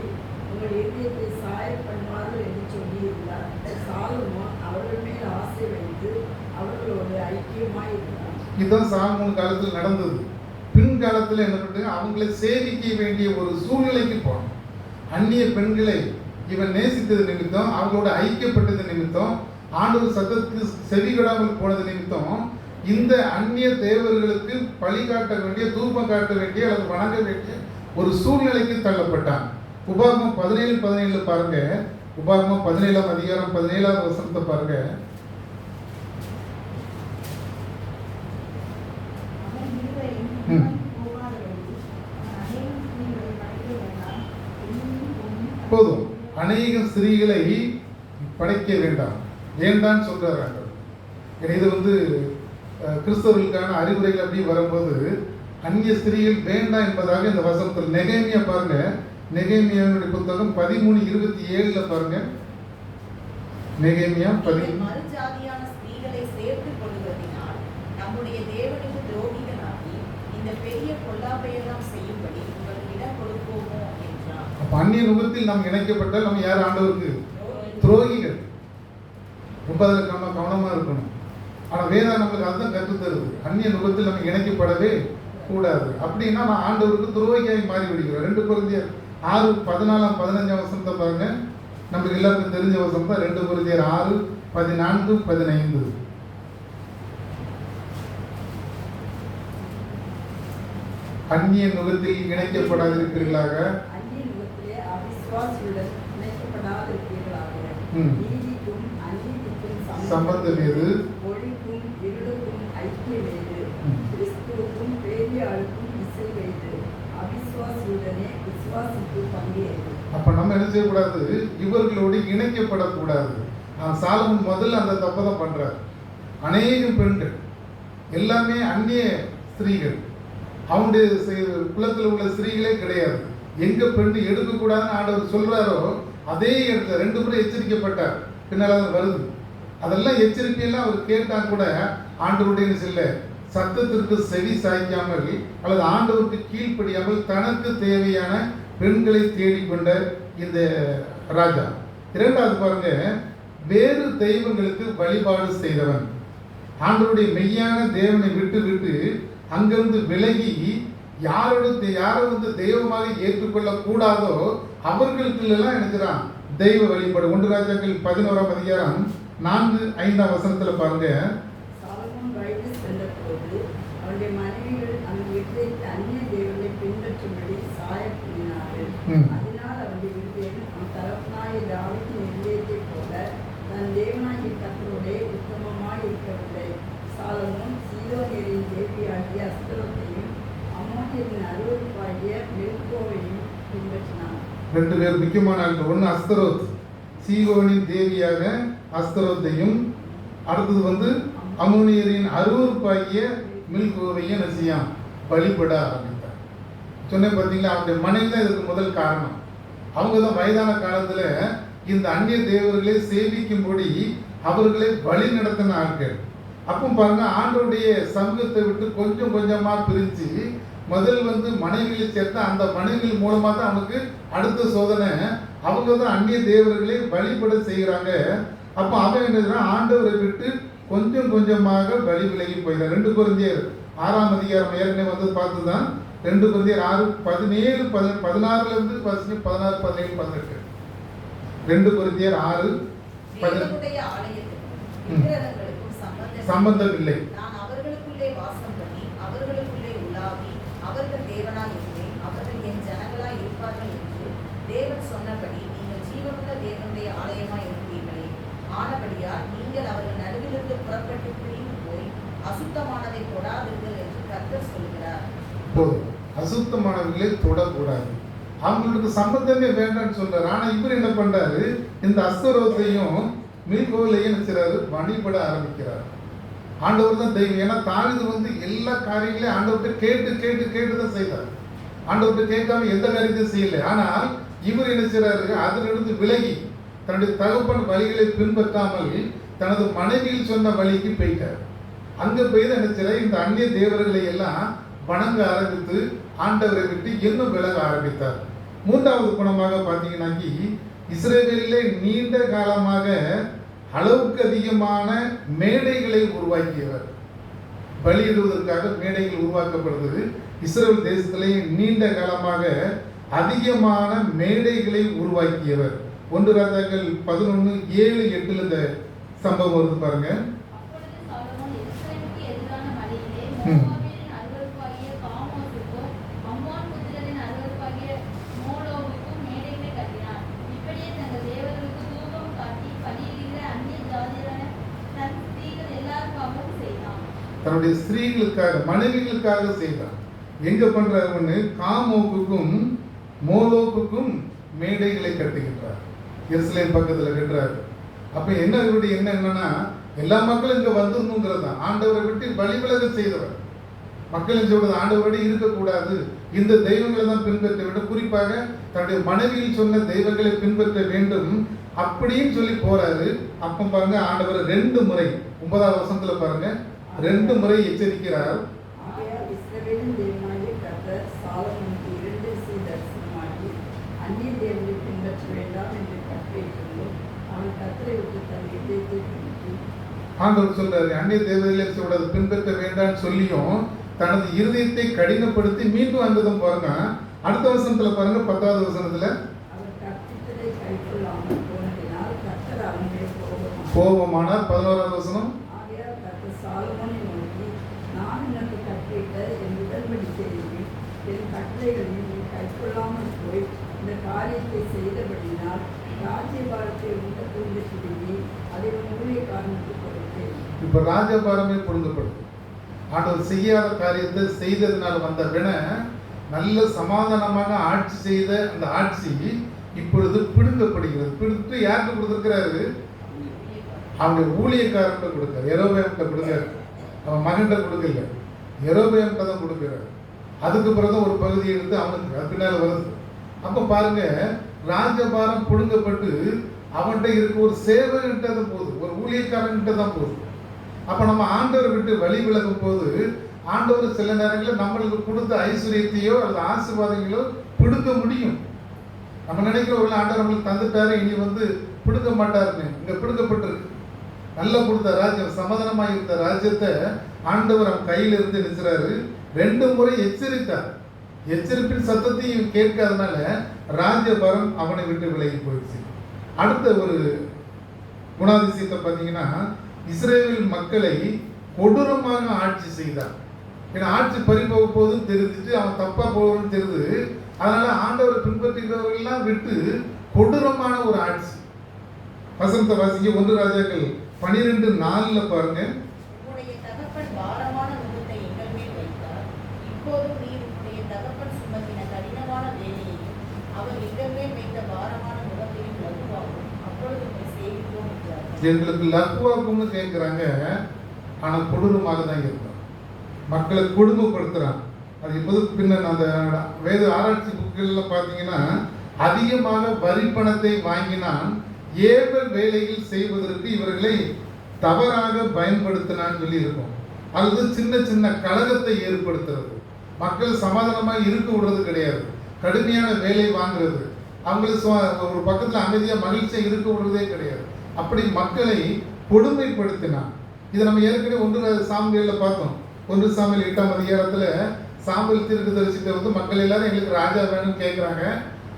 S3: உங்கள் இதயத்தை சாய பண்ணுவார்கள் என்று சொல்லியிருந்தார். சாலமோன் அவர்கள் மேல் ஆசை வைத்து அவர்களோடு ஐக்கியமாய் இருந்தார்.
S2: இதுதான் சாலமோன் காலத்தில் நடந்தது. பின்காலத்தில் என்ன பண்ணுறாங்க, அவங்களை சேவிக்க வேண்டிய ஒரு சூழ்நிலைக்கு போனோம். அந்நிய பெண்களை இவன் நேசித்தது நிமித்தம், அவங்களோட ஐக்கியப்பட்டது நிமித்தம், ஆண்டவர் சத்தத்துக்கு செவிகொடாமல் போனது நிமித்தம், இந்த அந்நிய தேவர்களுக்கு பழி காட்ட வேண்டிய, தூபம் காட்ட வேண்டிய அல்லது வணங்க வேண்டிய ஒரு சூழ்நிலைக்கு தள்ளப்பட்டான். உபாகமம் 17:17 பாருங்க. உபாகமம் 17ஆம் அதிகாரம் 17ஆவது வசனத்தை பாருங்க. போதும், அநேக ஸ்திரீகளை படைக்க வேண்டாம், வேண்டான்னு சொல்றாங்க. இது கிறிஸ்தவர்களுக்கான அறிவுரைகள் அப்படி வரும்போது அந்நிய ஸ்திரீகள் வேண்டாம் என்பதாக இந்த வசனத்தில் நெகேமியா பாருங்க. நெகேமியாவுடைய புத்தகம் 13:27 பாருங்க. நெகேமியா
S4: மறுஜாதியான ஸ்திரீகளை சேர்த்துக் கொள்வதினால் நம்முடைய தேவனுக்கு துரோகிகளாகி இந்த பெரிய பொல்லாப்பையெல்லாம் செய்யும்படி உங்களுக்கு இடம் கொடுப்போமோ என்றார்.
S2: அப்ப அந்நிய நுகத்தில் நாம் இணைக்கப்பட்டால் நம்ம யார்? ஆண்டவருக்கு துரோகிகள். ரொம்ப அதில் நம்ம கவனமா இருக்கணும். ஆனால் வேதம் நம்மளுக்கு அதுதான் கற்றுத்தருது. அந்நிய நுகத்தில் நம்ம இணைக்கப்படவே கூடாது. அப்படின்னா நான் ஆண்டவருக்கு துரோகியாகி மாறி விடுகிறோம். 2 கொரிந்தியர் 6:14-15 வசனத்தை பாருங்க. நம்மளுக்கு எல்லாருக்கும் தெரிஞ்ச வசனம் தான். 2 கொரிந்தியர் 6:14-15. அந்நிய நுகத்தில் இணைக்கப்படாதிருப்பீர்களாக.
S3: அந்நிய நுகத்திலே அவிசுவாசியுடன் இணைக்கப்படாதிருப்பீர்களாக. நீதிக்கும் அநீதிக்கும்
S2: சம்பந்தம் எது?
S3: ஒளிக்கும் இருளுக்கும் ஐக்கியம் எது? கிறிஸ்துவுக்கும் பேரியாளுக்கும் இசை வைத்து அவிசுவாசியுடனே விசுவாசிக்கு பங்கேற்று.
S2: அப்ப நம்ம என்ன செய்யக்கூடாது? இவர்களோடு இணைக்கப்படக்கூடாது. சாலமோன் முதல்ல அந்த தப்பை தான் பண்றார். அநேக பெண்கள் எல்லாமே அந்நிய ஸ்திரீகள். அவனுடைய குலத்தில் உள்ள ஸ்திரீகளே கிடையாது. எங்க பெண் எடுக்கக்கூடாதுன்னு ஆண்டவர் சொல்றாரோ அதே இடத்துல 2 முறை எச்சரிக்கப்பட்டார். பின்னால் அது வருது. அதெல்லாம் எச்சரிக்கையெல்லாம் அவர் கேட்டா கூட ஆண்டவருடைய செல்ல சத்தத்திற்கு செவி சாய்க்காமல் அல்லது ஆண்டவருக்கு கீழ்ப்படியாமல் தனக்கு தேவையான பெண்களை தேடிக்கொண்ட இந்த ராஜா. 2வது பாருங்க, வேறு தெய்வங்களுக்கு வழிபாடு செய்தவன். ஆண்டவருடைய மெய்யான தேவனை விட்டு விட்டு அங்கிருந்து விலகி யாரை தெய்வமாக ஏற்றுக்கொள்ள கூடாதோ அவர்களுக்கு எல்லாம் நினைக்கிறான் தெய்வ வழிபாடு. 1 ராஜாக்கள் 11ஆம் அதிகாரம் 4-5 வசனத்துல பாருங்க.
S3: சாலமோன் வயது சென்றபோது அவருடைய மனைவிகள் அந்த இருதயத்தை அந்நிய தேவனை பின்பற்றும்படி சாயப்படினார்கள். அதனால் அவருடைய இருதயம் அவன் தரப்பனாய தாவீதின் இருதயத்தைப் போல தன் தேவனாகிய கர்த்தரோடே உத்தமமாய் இருக்கவில்லை. சாலமோன் சீதோனியரின் தேவியாகிய அஸ்தரோத்தையும் அம்மோனியரின் அருவருப்பாகிய மில்கோவையும் பின்பற்றினான்.
S2: 2 பேர் முக்கியமான ஆட்கள். 1 அஸ்தரோத், சீகோனின் தேவியாக அஸ்தரோத்தையும், அடுத்தது அம்மோனியரின் அருவருப்பாகிய மில்கோவையும் என்ன செய்யான்? வழிபட ஆரம்பித்தார். சொன்னேன் பார்த்தீங்களா? அவருடைய மனைவி தான் இதுக்கு முதல் காரணம். அவங்க தான் வயதான காலத்துல இந்த அந்நிய தேவர்களை சேவிக்கும்படி அவர்களை வழி நடத்தின ஆட்கள். அப்போ பாருங்க, ஆண்டவருடைய சமூகத்தை விட்டு கொஞ்சம் கொஞ்சமா பிரிஞ்சு முதல் மனைவிகளை சேர்த்து அந்த மனைவிகள் மூலமா தான் அவனுக்கு அடுத்த சோதனை. அவங்க தான் அந்நிய தேவர்களை வழிபட செய்கிறாங்க. அப்போ அவன் என்ன, ஆண்டவரை விட்டு கொஞ்சம் கொஞ்சமாக வழி விலகி போயிடான். 2 கொரிந்தியர் 6ஆம் அதிகாரம் ஏற்கனவே பார்த்துதான். 2 கொரிந்தியர் 6:17-16 16, 17, 18. 2 கொரிந்தியர் 6:17 சம்பந்தம் இல்லை.
S4: நான் அவர்களுக்குள்ளே வாசம் பண்ணி அவர்களுக்குள்ளே உலாவி அவர்கள் தேவனாய் இருப்பேன், அவர்கள் என் ஜனங்களாய் இருப்பார்கள் என்று தேவன் சொன்னபடி நீங்கள் ஜீவனுள்ள தேவனுடைய ஆலயமாய் இருப்பீர்களே. ஆனபடியால் நீங்கள் அவர்கள் நடுவிலிருந்து புறப்பட்டு பிரிந்து போய் அசுத்தமானதை தொடாதீர்கள் என்று கர்த்தர் சொல்கிறார்.
S2: அசுத்தமானவர்களை தொடக்கூடாது. அவங்களுக்கு சம்பந்தமே வேண்டாம்னு சொல்றாரு. ஆனா இவர் என்ன பண்றாரு? இந்த அஸ்தரோத்தையும் மில்கோவையும் நினைச்சாரு, வழிபட ஆரம்பிக்கிறார். ஆண்டவர் தான் தெய்வம். ஏன்னா தாவீது எல்லா காரியங்களையும் ஆண்டவர்கிட்ட கேட்டு கேட்டு கேட்டு தான் செய்தார். ஆண்டவர்கிட்ட கேட்காம எந்த காரியத்தையும் செய்யலை. ஆனால் இவர் என்ன செய்றாரு? அதிலிருந்து விலகி தன்னுடைய தகப்பன் வழிகளை பின்பற்றாமல் தனது மனைவியில் சொன்ன வழிக்கு போயிட்டார். அங்க போய் தான் என்ன செய்றாரு? இந்த அந்நிய தேவர்களை எல்லாம் வணங்க ஆரம்பித்து ஆண்டவரை விட்டு இன்னும் விலக ஆரம்பித்தார். மூன்றாவது குணமாக பார்த்தீங்கன்னாக்கி, இஸ்ரவேலிலே நீண்ட காலமாக அளவுக்கு அதிகமான மேடைகளை உருவாக்கியவர். பலியிடுவதற்காக மேடைகள் உருவாக்கப்படுகிறது. இஸ்ரவேல் தேசத்திலே நீண்ட காலமாக அதிகமான மேடைகளை உருவாக்கியவர். 1 ராஜாக்கள் 11:7-8 இந்த சம்பவம் வருது பாருங்க.
S5: அப்பொழுது சாலமோன் எருசலேமுக்கு எதிரான மலையிலே மோவாபியரின் அருவருப்பாகிய காமோசுக்கும் அம்மோன் புத்திரரின் அருவருப்பாகிய மோளோவுக்கும் மேடைகளை கட்டினான். இப்படியே தங்கள் தேவர்களுக்கு தூபம் காட்டி பலியிடுகிற அந்நிய ஜாதியரான தன் ஸ்திரீகள் எல்லாருக்காகவும் செய்தான்.
S2: தன்னுடைய ஸ்திரீகளுக்காக, மனைவிகளுக்காக செய்தார். எங்க பண்றாருன்னு, காமோக்குக்கும் மோலோக்குக்கும் மேடைகளை கட்டுகின்றார். எருசலேம் பக்கத்துல கட்டுறாரு. அப்ப என்ன இவருடைய என்ன என்னன்னா, எல்லா மக்களும் இங்க வந்துடணுங்கிறது தான். ஆண்டவரை விட்டு வழிவிலக செய்தவர். மக்கள் சொல்றது ஆண்டவரோடு இருக்கக்கூடாது, இந்த தெய்வங்களை தான் பின்பற்ற வேண்டும், குறிப்பாக தன்னுடைய மனைவியில் சொன்ன தெய்வங்களை பின்பற்ற வேண்டும் அப்படின்னு சொல்லி போறாரு. அப்ப பாருங்க, ஆண்டவர் 2 முறை 9வது வசனத்துல பாருங்க 2 முறை எச்சரிக்கிறார்.
S3: ஆகையால் இஸ்ரவேலின் தேவனாகிய கர்த்தர் சாலமோனுக்கு 2 விசை தரிசனமாகி, அந்நிய தேவனை பின்பற்ற வேண்டாம் என்று கட்டளையிட்டிருந்தும் அவன் கர்த்தரை விட்டு தன் இதயத்தை பிடித்து
S2: ஆண்டவர் சொல்றாரு, அந்நிய தேவதைகளை பின்பற்ற வேண்டாம்னு சொல்லியும் தனது இருதயத்தை கடினப்படுத்தி மீண்டும் அங்கதான் பாருங்க. அடுத்த வசனத்துல பாருங்க, 10வது வசனத்துல,
S3: அவர் கற்பித்ததை கைக்கொள்ளாமல் போனதினால் கர்த்தர் அவனுடைய
S2: கோபமானார். 11வது வசனம்,
S3: ஆகையால் கர்த்தர் சாலமோனை நோக்கி, நான் உனக்கு கற்பித்த என் உடன்படிக்கையையும் என் கட்டளைகளையும் நீ கைக்கொள்ளாமல் போய் இந்த காரியத்தை செய்தபடினால் ராஜ்யபாரத்தை உண்டத்திலிருந்து பிடுங்கி அதை உன் ஊழியக்காரனுக்கு கொடுத்தேன்.
S2: இப்ப ராஜபாரமே புரிந்துபடுது. ஆண்டவர் செய்யாத காரியத்தை செய்ததுனால வந்த வினை, நல்ல சமாதானமாக ஆட்சி செய்த அந்த ஆட்சி இப்பொழுது பிடுங்கப்படுகிறது. பிடித்து யாருக்கு கொடுத்திருக்கிறாரு? அவனுடைய ஊழியக்காரன் கொடுக்கிறார். யெரொபெயாம்கிட்ட கொடுக்கிறார். அவன் மகன்கிட்ட கொடுக்கல, யெரொபெயாம்கிட்ட தான் கொடுக்கிறார். அதுக்கு பிறகு ஒரு பகுதியை எடுத்து அவனுக்கு அது பின்னால வருது. அப்ப பாருங்க, ராஜபாரம் புடுங்கப்பட்டு அவன்கிட்ட இருக்க ஒரு சேவகன்கிட்ட தான் போகுது, ஒரு ஊழியக்காரன்கிட்ட தான் போகுது. அப்ப நம்ம ஆண்டவரை விட்டு வழி விலகும் போது ஆண்டவர் சில நேரங்களில் நம்மளுக்கு கொடுத்த ஐஸ்வர்யத்தையோ அல்லது ஆசீர்வாதங்களோ பிடுங்க முடியும். நம்ம நினைக்கிறவர்கள் ஆண்டவர் நம்மளுக்கு தந்துட்டாரு, இனி பிடுங்க மாட்டாருன்னு. இங்க பிடுங்கப்பட்டிருக்கு. நல்லா கொடுத்த ராஜ்யம், சமாதானமாக இருந்த ராஜ்யத்தை ஆண்டவர் அவன் கையில இருந்து நினைச்சாரு. 2 முறை எச்சரித்தார். எச்சரிப்பின் சத்தத்தையும் கேட்காதனால ராஜ்யபாரம் அவனை விட்டு விலகி போயிடுச்சு. அடுத்த ஒரு குணாதிசயத்தை பார்த்தீங்கன்னா, இஸ்ரேல் மக்களை கொடூரமாக ஆட்சி செய்தார். ஏன்னா ஆட்சி பறிபோக போகுதுன்னு தெரிஞ்சுட்டு அவன் தப்பா போகுதுன்னு தெரியுது. அதனால ஆண்டவரை பின்பற்றுகிறவர்கள்லாம் விட்டு கொடூரமான ஒரு ஆட்சி. வசனத்தை வாசிங்க. 1 ராஜாக்கள் 12:4 பாருங்க.
S4: உன்னுடைய தகப்பன் பாரமான நுகத்தை எங்கள் மேல் வைத்தார். இப்போதும் நீர் உன்னுடைய தகப்பன் சுமத்தின கடினமான வேலையையும் அவர் எங்கள் மேல் வைத்த பாரமான நுகத்தையும் லகுவாகும். அப்பொழுது உன்னை சேவிப்போம் என்றார்.
S2: எங்களுக்கு லகுவாக்கும்னு கேட்குறாங்க, ஆனால் கொடூரமாக தான் இருக்கிறான். மக்களை கொடுமைப்படுத்துறான். அது இப்போது பின்ன அந்த வேத ஆராய்ச்சி புக்குகளில் பார்த்தீங்கன்னா, அதிகமாக வரி பணத்தை வாங்கினான், ஏவல் வேலைகள் செய்வதற்கு இவர்களை தவறாக பயன்படுத்தினான்னு சொல்லி இருக்கும். அல்லது சின்ன சின்ன கலகத்தை ஏற்படுத்துறது, மக்கள் சமாதானமாக இருக்க விடுறது கிடையாது, கடுமையான வேலை வாங்குறது, அவங்களுக்கு ஒரு பக்கத்தில் அமைதியாக மகிழ்ச்சியாக இருக்க விடுறதே கிடையாது. அப்படி மக்களை கொடுமைப்படுத்தினான். இதை நம்ம ஏற்கனவே 1 சாமுவேலில் பார்த்தோம். 1 சாமுவேல் 8ஆம் அதிகாரத்தில் சாமுவேல் தீர்க்கதரிசிட்ட மக்கள் எல்லாரும் எங்களுக்கு ராஜா வேணும்னு கேட்குறாங்க.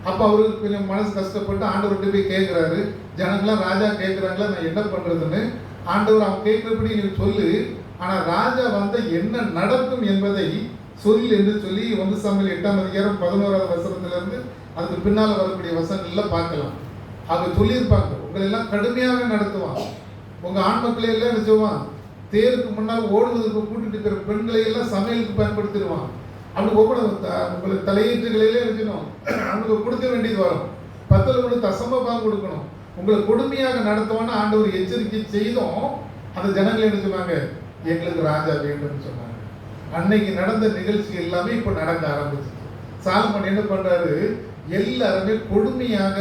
S2: அப்போ அவருக்கு கொஞ்சம் மனசு கஷ்டப்பட்டு ஆண்டவர்கிட்ட போய் கேட்குறாரு, ஜனங்களாம் ராஜா கேட்குறாங்களா, நான் என்ன பண்ணுறதுன்னு. ஆண்டவர் அவன் கேட்குறபடி நீ சொல்லு, ஆனால் ராஜா என்ன நடக்கும் என்பதை சொல் என்று சொல்லி 1 சாமுவேல் 8ஆம் அதிகாரம் 11வது வசனத்திலிருந்து அதுக்கு பின்னால் வரக்கூடிய வசனங்கள்லாம் பார்க்கலாம். அவங்க சொல்லியிருப்பாங்க, உங்களை எல்லாம் கடுமையாக நடத்துவான், உங்கள் ஆண் மக்களை எல்லாம் என்ன செய்வான், தேருக்கு முன்னால் ஓடுவதற்கு கூட்டிட்டு இருக்கிற பெண்களை எல்லாம் சமையலுக்கு பயன்படுத்திடுவான். அப்படி ஒவ்வொரு உங்களுக்கு தலையீட்டுகளிலே இருக்கணும், அவங்களுக்கு கொடுக்க வேண்டியது வரும். 10ல் உங்களுக்கு தசமபாகம் கொடுக்கணும். உங்களை கொடுமையாக நடத்துவான்னு ஆண்டவர் எச்சரிக்கை செய்தோம். அந்த ஜனங்கள் என்ன சொன்னாங்க, எங்களுக்கு ராஜா வேண்டும்னு சொன்னாங்க. அன்னைக்கு நடந்த நிகழ்ச்சி எல்லாமே இப்போ நடக்க ஆரம்பிச்சு. சாலமோன் என்ன பண்றாரு, எல்லாருமே கொடுமையாக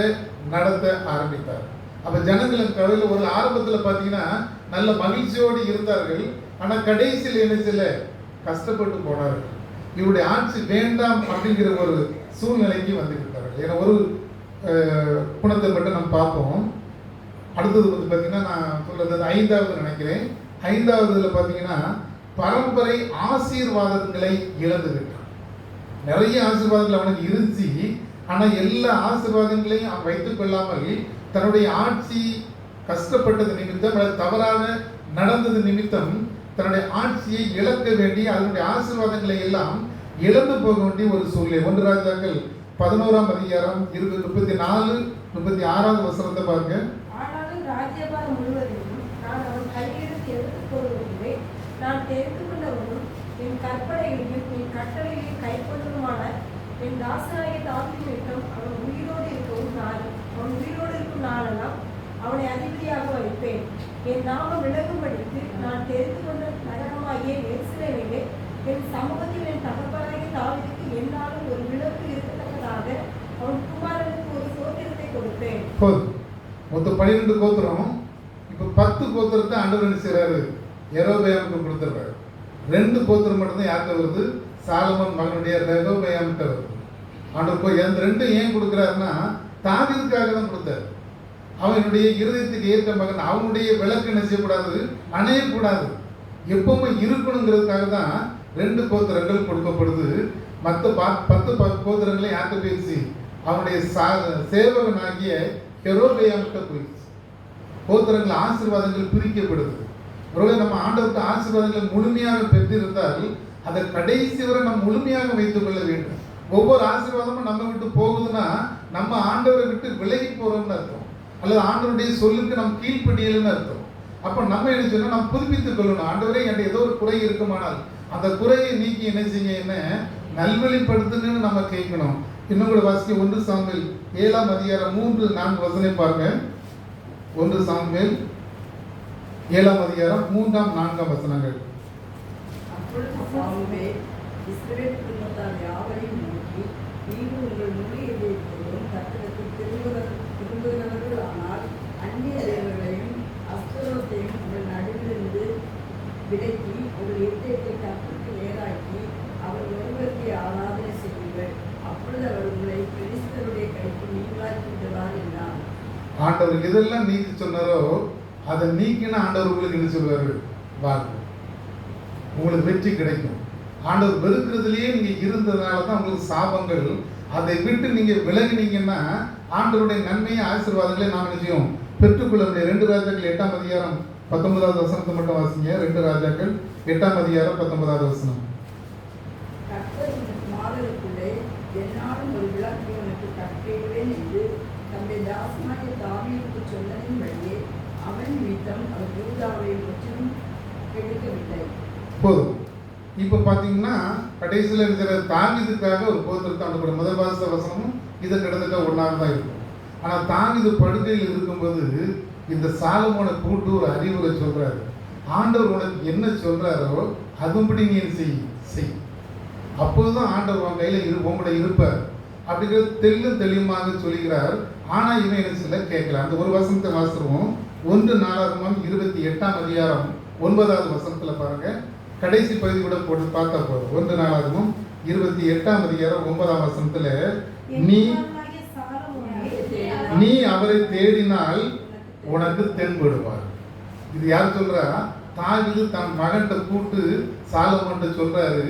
S2: நடத்த ஆரம்பித்தார். அப்ப ஜனங்களின் கதையில் ஒரு ஆரம்பத்தில் பார்த்தீங்கன்னா நல்ல மகிழ்ச்சியோடு இருந்தார்கள். ஆனால் கடைசியில் என்ன செய்யல, கஷ்டப்பட்டு போனார்கள். இவருடைய ஆட்சி வேண்டாம் அப்படிங்கிற ஒரு சூழ்நிலைக்கு வந்து விட்டார்கள். ஏன்னா ஒரு குணத்தை மட்டும் நம்ம பார்ப்போம். அடுத்தது வந்து பார்த்தீங்கன்னா நான் சொல்றது 5வது நினைக்கிறேன். 5வதுல பார்த்தீங்கன்னா பரம்பரை ஆசீர்வாதங்களை இழந்து விட்டான். நிறைய ஆசீர்வாதங்கள் அவனுக்கு இருந்துச்சு. ஆனால் எல்லா ஆசீர்வாதங்களையும் அவன் வைத்துக் கொள்ளாமல் தன்னுடைய ஆட்சி கஷ்டப்பட்டது நிமித்தம் அல்லது தவறாக நடந்தது நிமித்தம் தன்னுடைய ஆட்சியை இழக்க வேண்டி அதனுடைய ஆசீர்வாதங்களை எல்லாம் இழந்து போக வேண்டிய ஒரு சூழ்நிலை. 1 ராஜாக்கள் 11ஆம் அதிகாரம் 34-36 வசனத்தை பாருங்க.
S6: ஆனாலும் ராஜ்யபாரம் முழுவதையும் நான் அவன் கையெழுத்து எடுத்துக் கொள்வதில்லை. நான் தெரிந்து கொண்டவனும் என் கற்பனைகளையும் என் கட்டளைகளையும் கைக்கொண்டதுமான என் தாசனாகிய தாவீது நிமித்தம் அவன் உயிரோடு இருக்கும் நாளெல்லாம் அவனை அதிபதியாக வைப்பேன். என் நாமம் விளங்கும்படிக்கு நான் தெரிந்து கொண்ட நகரமாகிய எருசலேமிலே என் சமூகத்தில் என் தகப்பனாகிய தாவீதுக்கு என்னாலும் ஒரு விளக்கு இருக்கத்தக்கதாக அவன் குமாரனுக்கு ஒரு சோத்திரத்தை கொடுப்பேன்.
S2: மொத்தம் 12 கோத்திரம். இப்போ 10 கோத்திரத்தை ஆண்டவர் என்ன செய்றாரு? யெரொபெயாமுக்கு கொடுத்துறாரு. 2 கோத்திரம் மட்டும்தான் யாருக்கு வருது? சாலமோன் மகனுடைய ரெகொபெயாமுக்கு வருது. ஆண்டவர் போய் அந்த 2 ஏன் கொடுக்குறாருன்னா தாவீதுக்காக தான் கொடுத்தாரு. அவனுடைய இருதயத்துக்கு ஏற்ற மகன், அவனுடைய விளக்கு என்ன செய்யக்கூடாது? அணையக்கூடாது, எப்பவுமே இருக்கணுங்கிறதுக்காக தான் 2 கோத்திரங்கள் கொடுக்கப்படுது. மற்ற 10 கோத்திரங்களை யார்கிட்ட போயிடுச்சு? அவனுடைய சேவகனாகிய யெரொபெயாமுக்கு போயிடுச்சு. கோத்திரங்கள் ஆசீர்வாதங்கள் பிரிக்கப்படுது. ஒருவேளை நம்ம ஆண்டவருக்கு ஆசீர்வாதங்கள் முழுமையாக பெற்றிருந்தால் அதை கடைசி வரை நம்ம முழுமையாக வைத்துக் கொள்ள வேண்டும். ஒவ்வொரு ஆசீர்வாதமும் நம்ம விட்டு போகுதுன்னா நம்ம ஆண்டவரை விட்டு விலகி போறோம்னு அர்த்தம், அல்லது ஆண்டவருடைய சொல்லுக்கு நம்ம கீழ்ப்படியல்னு அர்த்தம். அப்போ நம்ம என்ன சொன்னா நம்ம புதுப்பித்துக் கொள்ளணும். ஆண்டவரே என்கிட்ட ஏதோ ஒரு குறை இருக்குமானால் அந்த குறையை நீக்கி என்ன செய்ய, என்ன நல்வழிப்படுத்துங்கன்னு நம்ம கேட்கணும். இன்னும் கூட வாசிக்க 1 சாமுவேல் 7ஆம் அதிகாரம் 3-4 வசனம் பாருங்க. 1 சாமுவேல் 7ஆம் அதிகாரம் 3-4 வசனங்கள்.
S3: அப்பொழுது சாமுவேல் இஸ்ரவேல் குடும்பத்தார் யாவரையும் நோக்கி, நீங்கள் உங்கள் முழு இதயத்தோடும் கர்த்தருக்கு திரும்புகிறவர்கள் ஆனால் அந்நிய தேவர்களையும் அஸ்தரோத்தையும் உங்கள் நடுவிலிருந்து விலக்கி உங்கள் இதயத்தை கர்த்தருக்கு நேராக்கி அவர் ஒருவருக்கு ஆராதனை செய்யுங்கள். அப்பொழுது அவர் உங்களை பெலிஸ்தருடைய கைக்கு நீங்களாக்கி விடுவார் என்றார்.
S2: ஆண்டவர் எதெல்லாம் நீக்கி சொன்னாரோ அதை நீக்கினா ஆண்டவர் உங்களுக்கு என்ன சொல்வாரு? வாழ்க்கை உங்களுக்கு வெற்றி கிடைக்கும். ஆண்டவர் வெறுக்கிறதுலேயே நீங்க இருந்ததுனால தான் உங்களுக்கு சாபங்கள். அதை விட்டு நீங்க விலகினீங்கன்னா ஆண்டவருடைய நன்மையை ஆசீர்வாதங்களை நாம் நிச்சயம் பெற்றுக்கொள்ள முடியும். 2 ராஜாக்கள் 8ஆம் அதிகாரம் 19வது வசனத்தை மட்டும் வாசிங்க. 2 ராஜாக்கள் 8ஆம் அதிகாரம் 19வது வசனம்.
S3: கர்த்தர் மாதருக்குள்ளே என்னாலும் ஒரு விளக்கை உனக்கு கட்டளையிடுவேன் என்று தம்முடைய தாசனாகிய தாவீதுக்கு சொன்னதின்படியே அவன் நிமித்தம் அவர் யூதாவை முற்றிலும் கெடுக்கவில்லை.
S2: போதும். இப்போ பார்த்தீங்கன்னா கடைசியில் இருக்கிற தாவீதுக்காக ஒரு கோத்திரத்தை அனுப்பின முதல் வசனமும் இதை கிட்டத்தட்ட ஒன்றாக தான் இருக்கும். ஆனால் தாவீது படுக்கையில் இருக்கும்போது இந்த சாலமோனை கூட்டு ஒரு அறிவுரை சொல்றாரு. ஆண்டவர் உனக்கு என்ன சொல்றாரோ அதுபடி நீ செய். அப்போதுதான் ஆண்டவர் உன் கையில் உங்களோட இருப்பார் அப்படிங்கிறது தெளிவாக சொல்லுகிறார். ஆனால் இவன் என்ன சொல்ல கேட்கல. அந்த ஒரு வசனத்தை வாசிடுவோம். 1 நாளாகமம் 28ஆம் அதிகாரம் 9வது வசனத்துல பாருங்க. கடைசி பகுதி கூட போட்டு பார்த்தா போதும். 1 நாளாகமம் 28ஆம் அதிகாரம் 9ஆம் வசனத்துல நீ அவரை தேடினால் உனக்கு தென்படுவார். இது யார் சொல்றா? தாவீது தன் மகன்கிட்ட கூட்டு சாலமோன்ட்ட சொல்றாரு,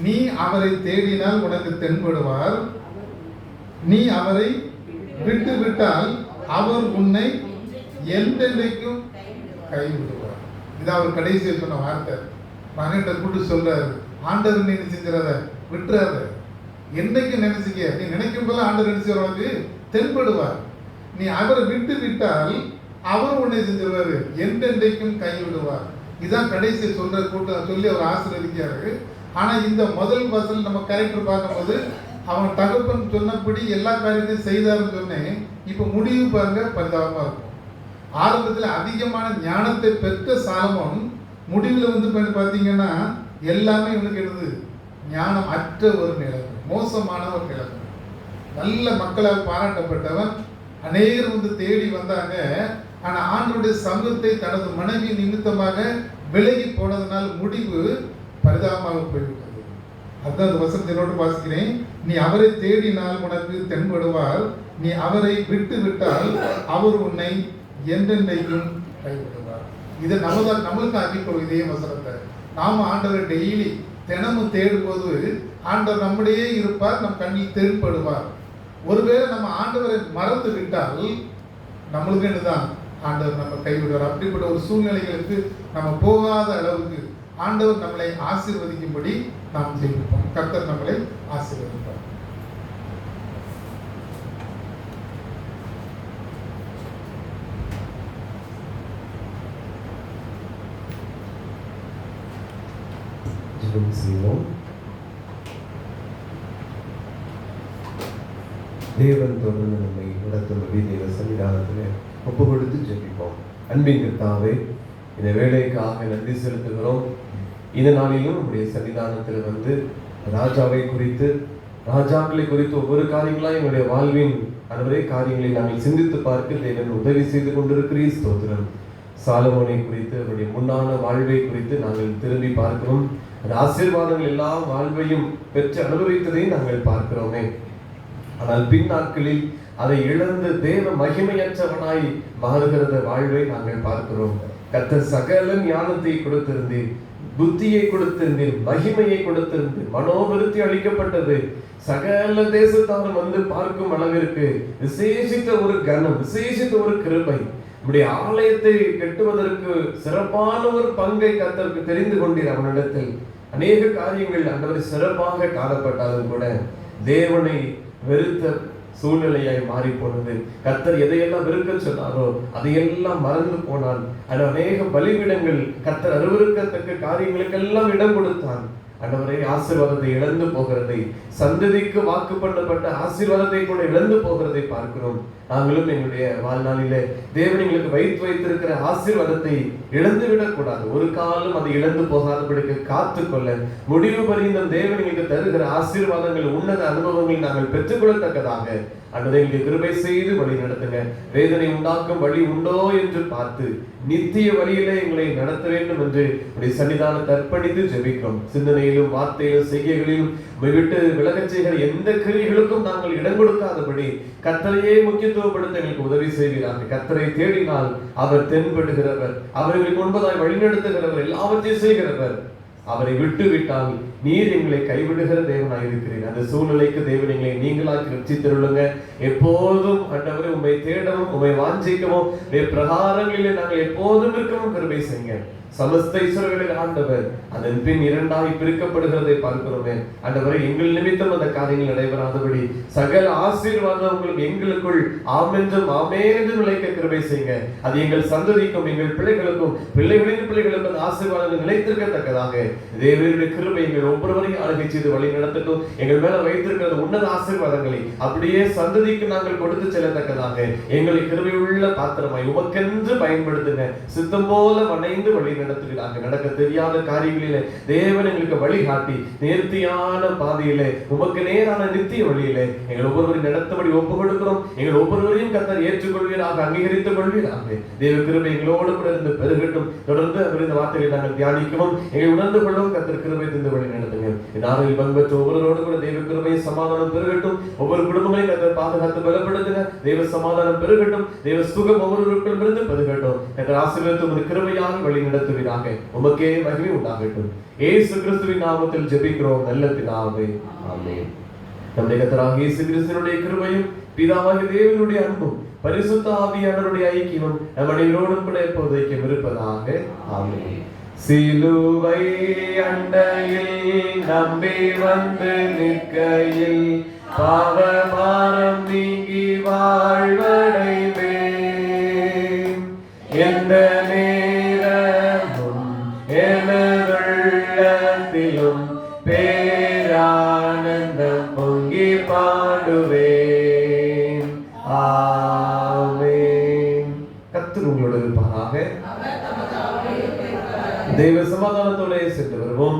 S2: நீ அவரை தேடினால் உனக்கு தென்படுவார், நீ அவரை விட்டு விட்டால் அவர் உன்னை என்றென்றைக்கும் கைவிடுவார். இது அவர் கடைசியை சொன்ன வார்த்தை. மகன்கிட்ட கூட்டு சொல்றாரு, ஆண்டவர் நீ செஞ்சிடாத, விட்டுறாத, என்னைக்கு நினைச்சிக்க, நீ நினைக்கும் போல ஆண்டவர் நினைச்சு உனக்கு தென்படுவார். நீ அவரை விட்டு விட்டால் அவர் உன்னை செஞ்சிருவாரு, என்றென்றைக்கும் கைவிடுவார். இதுதான் கடைசியை சொல்ற கூட்டம் சொல்லி அவர் ஆசீர்வதிக்காரு. ஆனா இந்த முதல் வசனம் நம்ம கேரக்டர் பார்க்கும்போது அவன் தகப்பன் சொன்னபடி எல்லா காரியத்தையும் செய்தாருன்னு சொன்னேன். இப்ப முடிவு பாருங்க, பரிதாபமா இருக்கும். ஆரம்பத்தில் அதிகமான ஞானத்தை பெற்ற சாலமோன் முடிவில் வந்து பார்த்தீங்கன்னா எல்லாமே இவனுக்கு எழுது ஞானம் அற்ற ஒரு நிலைமை, மோசமான ஒரு நிலைமை. நல்ல மக்களால் பாராட்டப்பட்டவன், அநேகர் வந்து தேடி வந்தாங்க. ஆனா ஆண்டவருடைய சமூகத்தை தனது மனைவி நிமித்தமாக விலகி போனதனால் முடிவு பரிதாபமாக போய்விட்டது. அதுதான் அந்த வசனத்தினோடு வாசிக்கிறேன். நீ அவரை தேடினால் உனக்கு தென்படுவார், நீ அவரை விட்டு விட்டால் அவர் உன்னை என்றென்றைக்கும் கைவிடுவார். இதை நம்மளுக்கு ஆக்கிக்கொள்ளும் இதே வசனத்தை. நாம ஆண்டவரை டெய்லி தினமும் தேடும்போது ஆண்டவர் நம்முடையே இருப்பார், நம் கண்ணில் தென்படுவார். ஒருவேளை நம்ம ஆண்டவரை மறந்து விட்டால் நம்மளுக்கு என்னதான் ஆண்டவர் நம்ம கைவிடுவார். அப்படிப்பட்ட ஒரு சூழ்நிலைகளுக்கு நம்ம போகாத அளவுக்கு ஆண்டவர் நம்மளை ஆசீர்வதிக்கும்படி நாம் ஜெபிப்போம். கர்த்தர் நம்மளை ஆசீர்வதிப்பார்.
S1: ஜெபம் செய்வோம். தேவன் தொடர்ந்து நம்மை நடத்தும்படி தேவ சன்னிதானத்தில் ஒப்பு கொடுத்து ஜெபிப்போம். அன்பின் கர்த்தாவே, இந்த வேலைக்காக நன்றி செலுத்துகிறோம். இந்த நாளிலும் நம்முடைய சன்னிதானத்தில் வந்து ராஜாவை குறித்து, ராஜாக்களை குறித்து ஒவ்வொரு காரியங்களாக எங்களுடைய வாழ்வின் அனைவரே காரியங்களை நாங்கள் சிந்தித்து பார்க்க தேவன் உதவி செய்து கொண்டிருக்கிறீர். ஸ்தோத்திரம். சாலமோனை குறித்து, அவருடைய முன்னான வாழ்வை குறித்து நாங்கள் திரும்பி பார்க்கிறோம். அந்த ஆசீர்வாதங்கள் எல்லா வாழ்வையும் பெற்று அனுபவித்ததை நாங்கள் பார்க்கிறோமே. ஆனால் பின் நாட்களில் அதை இழந்து தேவ மகிமையற்றவனாய் மாறுகிறத வாழ்வை நாங்கள் பார்க்கிறோம். கர்த்தர் சகல ஞானத்தை கொடுத்திருந்தீர், புத்தியை கொடுத்திருந்தீர், மகிமையை கொடுத்திருந்தீர், மனோவிருத்தி அளிக்கப்பட்டது. சகல தேசத்தாரும் வந்து பார்க்கும் அளவிற்கு விசேஷித்த ஒரு கனம், விசேஷித்த ஒரு கிருபை. நம்முடைய ஆலயத்தை கட்டுவதற்கு சிறப்பான ஒரு பங்கை கர்த்தருக்கு தெரிந்து கொண்டீர். அவனிடத்தில் அநேக காரியங்கள் ஆண்டவரை சிறப்பாக காணப்பட்டாலும் கூட தேவனை வெறுத்த சூழ்நிலையாய் மாறி போனது. கர்த்தர் எதையெல்லாம் வெறுக்க சொன்னாரோ அதையெல்லாம் மறந்து போனான். அது அநேக பலிபீடங்கள் கர்த்தர் அருவருக்கத்தக்க காரியங்களுக்கெல்லாம் இடம் கொடுத்தான். ஆண்டவரே, ஆசீர்வாதத்தை இழந்து போகிறதை, சந்ததிக்கு வாக்கு பண்ணப்பட்ட ஆசீர்வாதத்தை கூட இழந்து போகிறதை பார்க்கிறோம். நாங்களும் எங்களுடைய வாழ்நாளிலே தேவன் எங்களுக்கு வைத்திருக்கிற ஆசீர்வாதத்தை இழந்து விடக்கூடாது. ஒரு காலம் அதை இழந்து போகாதபடிக்கு காத்து கொள்ள முடிவு பரிந்தும் தேவன் எங்களுக்கு தருகிற ஆசீர்வாதங்கள், உன்னத அனுபவங்களை நாங்கள் பெற்றுக்கொள்ளத்தக்கதாக அன்றைய கிருபை செய்து வழி நடத்துங்க. வேதனை உண்டாக்கும் வழி உண்டோ என்று பார்த்து நித்திய வழியிலே எங்களை நடத்த வேண்டும் என்று உடைய சன்னிதானத்தை அர்ப்பணித்து ஜெபிக்கிறோம். சிந்தனையிலும் வார்த்தையிலும் செய்கைகளிலும் விட்டு விலகச் செய்கிற எந்த கிரியைகளுக்கும் நாங்கள் இடம் கொடுக்காதபடி கர்த்தரையே முக்கியத்துவப்படுத்த எங்களுக்கு உதவி செய்கிறார்கள். கர்த்தரை தேடினால் அவர் தென்படுகிறவர், அவர்களுக்கு முன்பதாய் வழிநடத்துகிறவர், எல்லாவற்றையும் செய்கிறவர். அவரை விட்டு விட்டால் நீர் எங்களை கைவிடுகிற தேவனாய் இருக்கிறீர். அந்த சூழ்நிலைக்கு தேவன் எங்களை நீங்களாக்கி ரட்சித்தருளுங்க. எப்போதும் ஆண்டவரே உம்மை தேடவும், உம்மை வாஞ்சிக்கவும், பிரகாரங்களிலே நாங்கள் எப்போதும் இருக்கவும் கிருபை செய்யுங்க. சமஸ்த இஸ்ரவேலின் ஆண்டவர் அதன் பின் இரண்டாய் பிரிக்கப்படுகிறதை பார்க்கிறோமே. ஆண்டவரை, எங்கள் நிமித்தம் அந்த காரியங்கள் நடைபெறாதபடி சகல ஆசீர்வாதம் உங்களுக்கு எங்களுக்குள் ஆமென்றும் ஆமென் என்று நிலைக்க கிருபை செய்யுங்க. அது எங்கள் சந்ததிக்கும், எங்கள் பிள்ளைகளுக்கும், பிள்ளைகளின் பிள்ளைகளுக்கும் அந்த ஆசீர்வாதங்கள் நிலைத்திருக்கத்தக்கதாக தேவனுடைய கிருபை எங்கள் ஒவ்வொருவரையும் ஆளுகை செய்து வழி நடத்தட்டும். எங்கள் மேல வைத்திருக்கிற உன்னத ஆசீர்வாதங்களை அப்படியே சந்ததிக்கு நாங்கள் கொடுத்து செல்லத்தக்கதாக எங்களை கிருபையுள்ள பாத்திரமாய் உமக்கென்று பயன்படுத்துங்க. சித்தம் போல வணைந்து வழி நடத்துகிறாங்க. நடக்க தெரியாத காரியங்களிலே தேவன் எங்களுக்கு வழிகாட்டி நேர்த்தியான பாதையிலே உமக்கு நேரான நித்திய வழியிலே எங்கள் ஒவ்வொருவரையும் நடத்தபடி ஒப்பு கொடுக்கிறோம். எங்கள் ஒவ்வொருவரையும் கர்த்தர் ஏற்றுக்கொள்வீராக, அங்கீகரித்துக் கொள்வீராக. தேவ கிருபை எங்களோடு கூட இருந்து பெருகட்டும். தொடர்ந்து அவர் இந்த வார்த்தைகளை நாங்கள் தியானிக்கவும், எங்களை உணர்ந்து கொள்ளவும் கர்த்தர் கிருபை தந்து வழி நடத்துங்க. நாளில் பங்கேற்ற ஒவ்வொருவரோடு கூட தேவ கிருபை சமாதானம் பெருகட்டும். ஒவ்வொரு குடும்பங்களையும் கர்த்தர் பாதுகாத்து பலப்படுத்துங்க. தேவ சமாதானம் பெருகட்டும். தேவ சுகம் ஒவ்வொருவருக்கும் இருந்து பெருகட்டும். கர்த்தர் ஆசீர்வதித்து ஒரு கிருபையால் வழி நடத்துவீராக. உமக்கே மகிமை உண்டாகட்டும். இயேசு கிறிஸ்துவின் நாமத்தில் ஜெபிக்கிறோம் நல்ல பிதாவே, ஆமென். நம்முடைய கர்த்தராகிய இயேசு கிறிஸ்துவினுடைய கிருபையும், பிதாவாகிய தேவனுடைய அன்பும், பரிசுத்த ஆவியானவருடைய ஐக்கியமும் நம் அனைவரோடும் கூட எப்போதைக்கும் இருப்பதாக, ஆமென். சிலுவை அண்டையில் நம்பி வந்து நிற்கையில் பாவபாரம் நீங்கி வாழ்வடைவேன். எந்த நேரமும் எனதுள்ளத்திலும் பேரானந்தம் பொங்கி பாடுவேன். ஆமென். கர்த்தர் உங்களோடு இருப்பாராக. தெய்வ சமாதானத்தோட சென்று வருவோம்.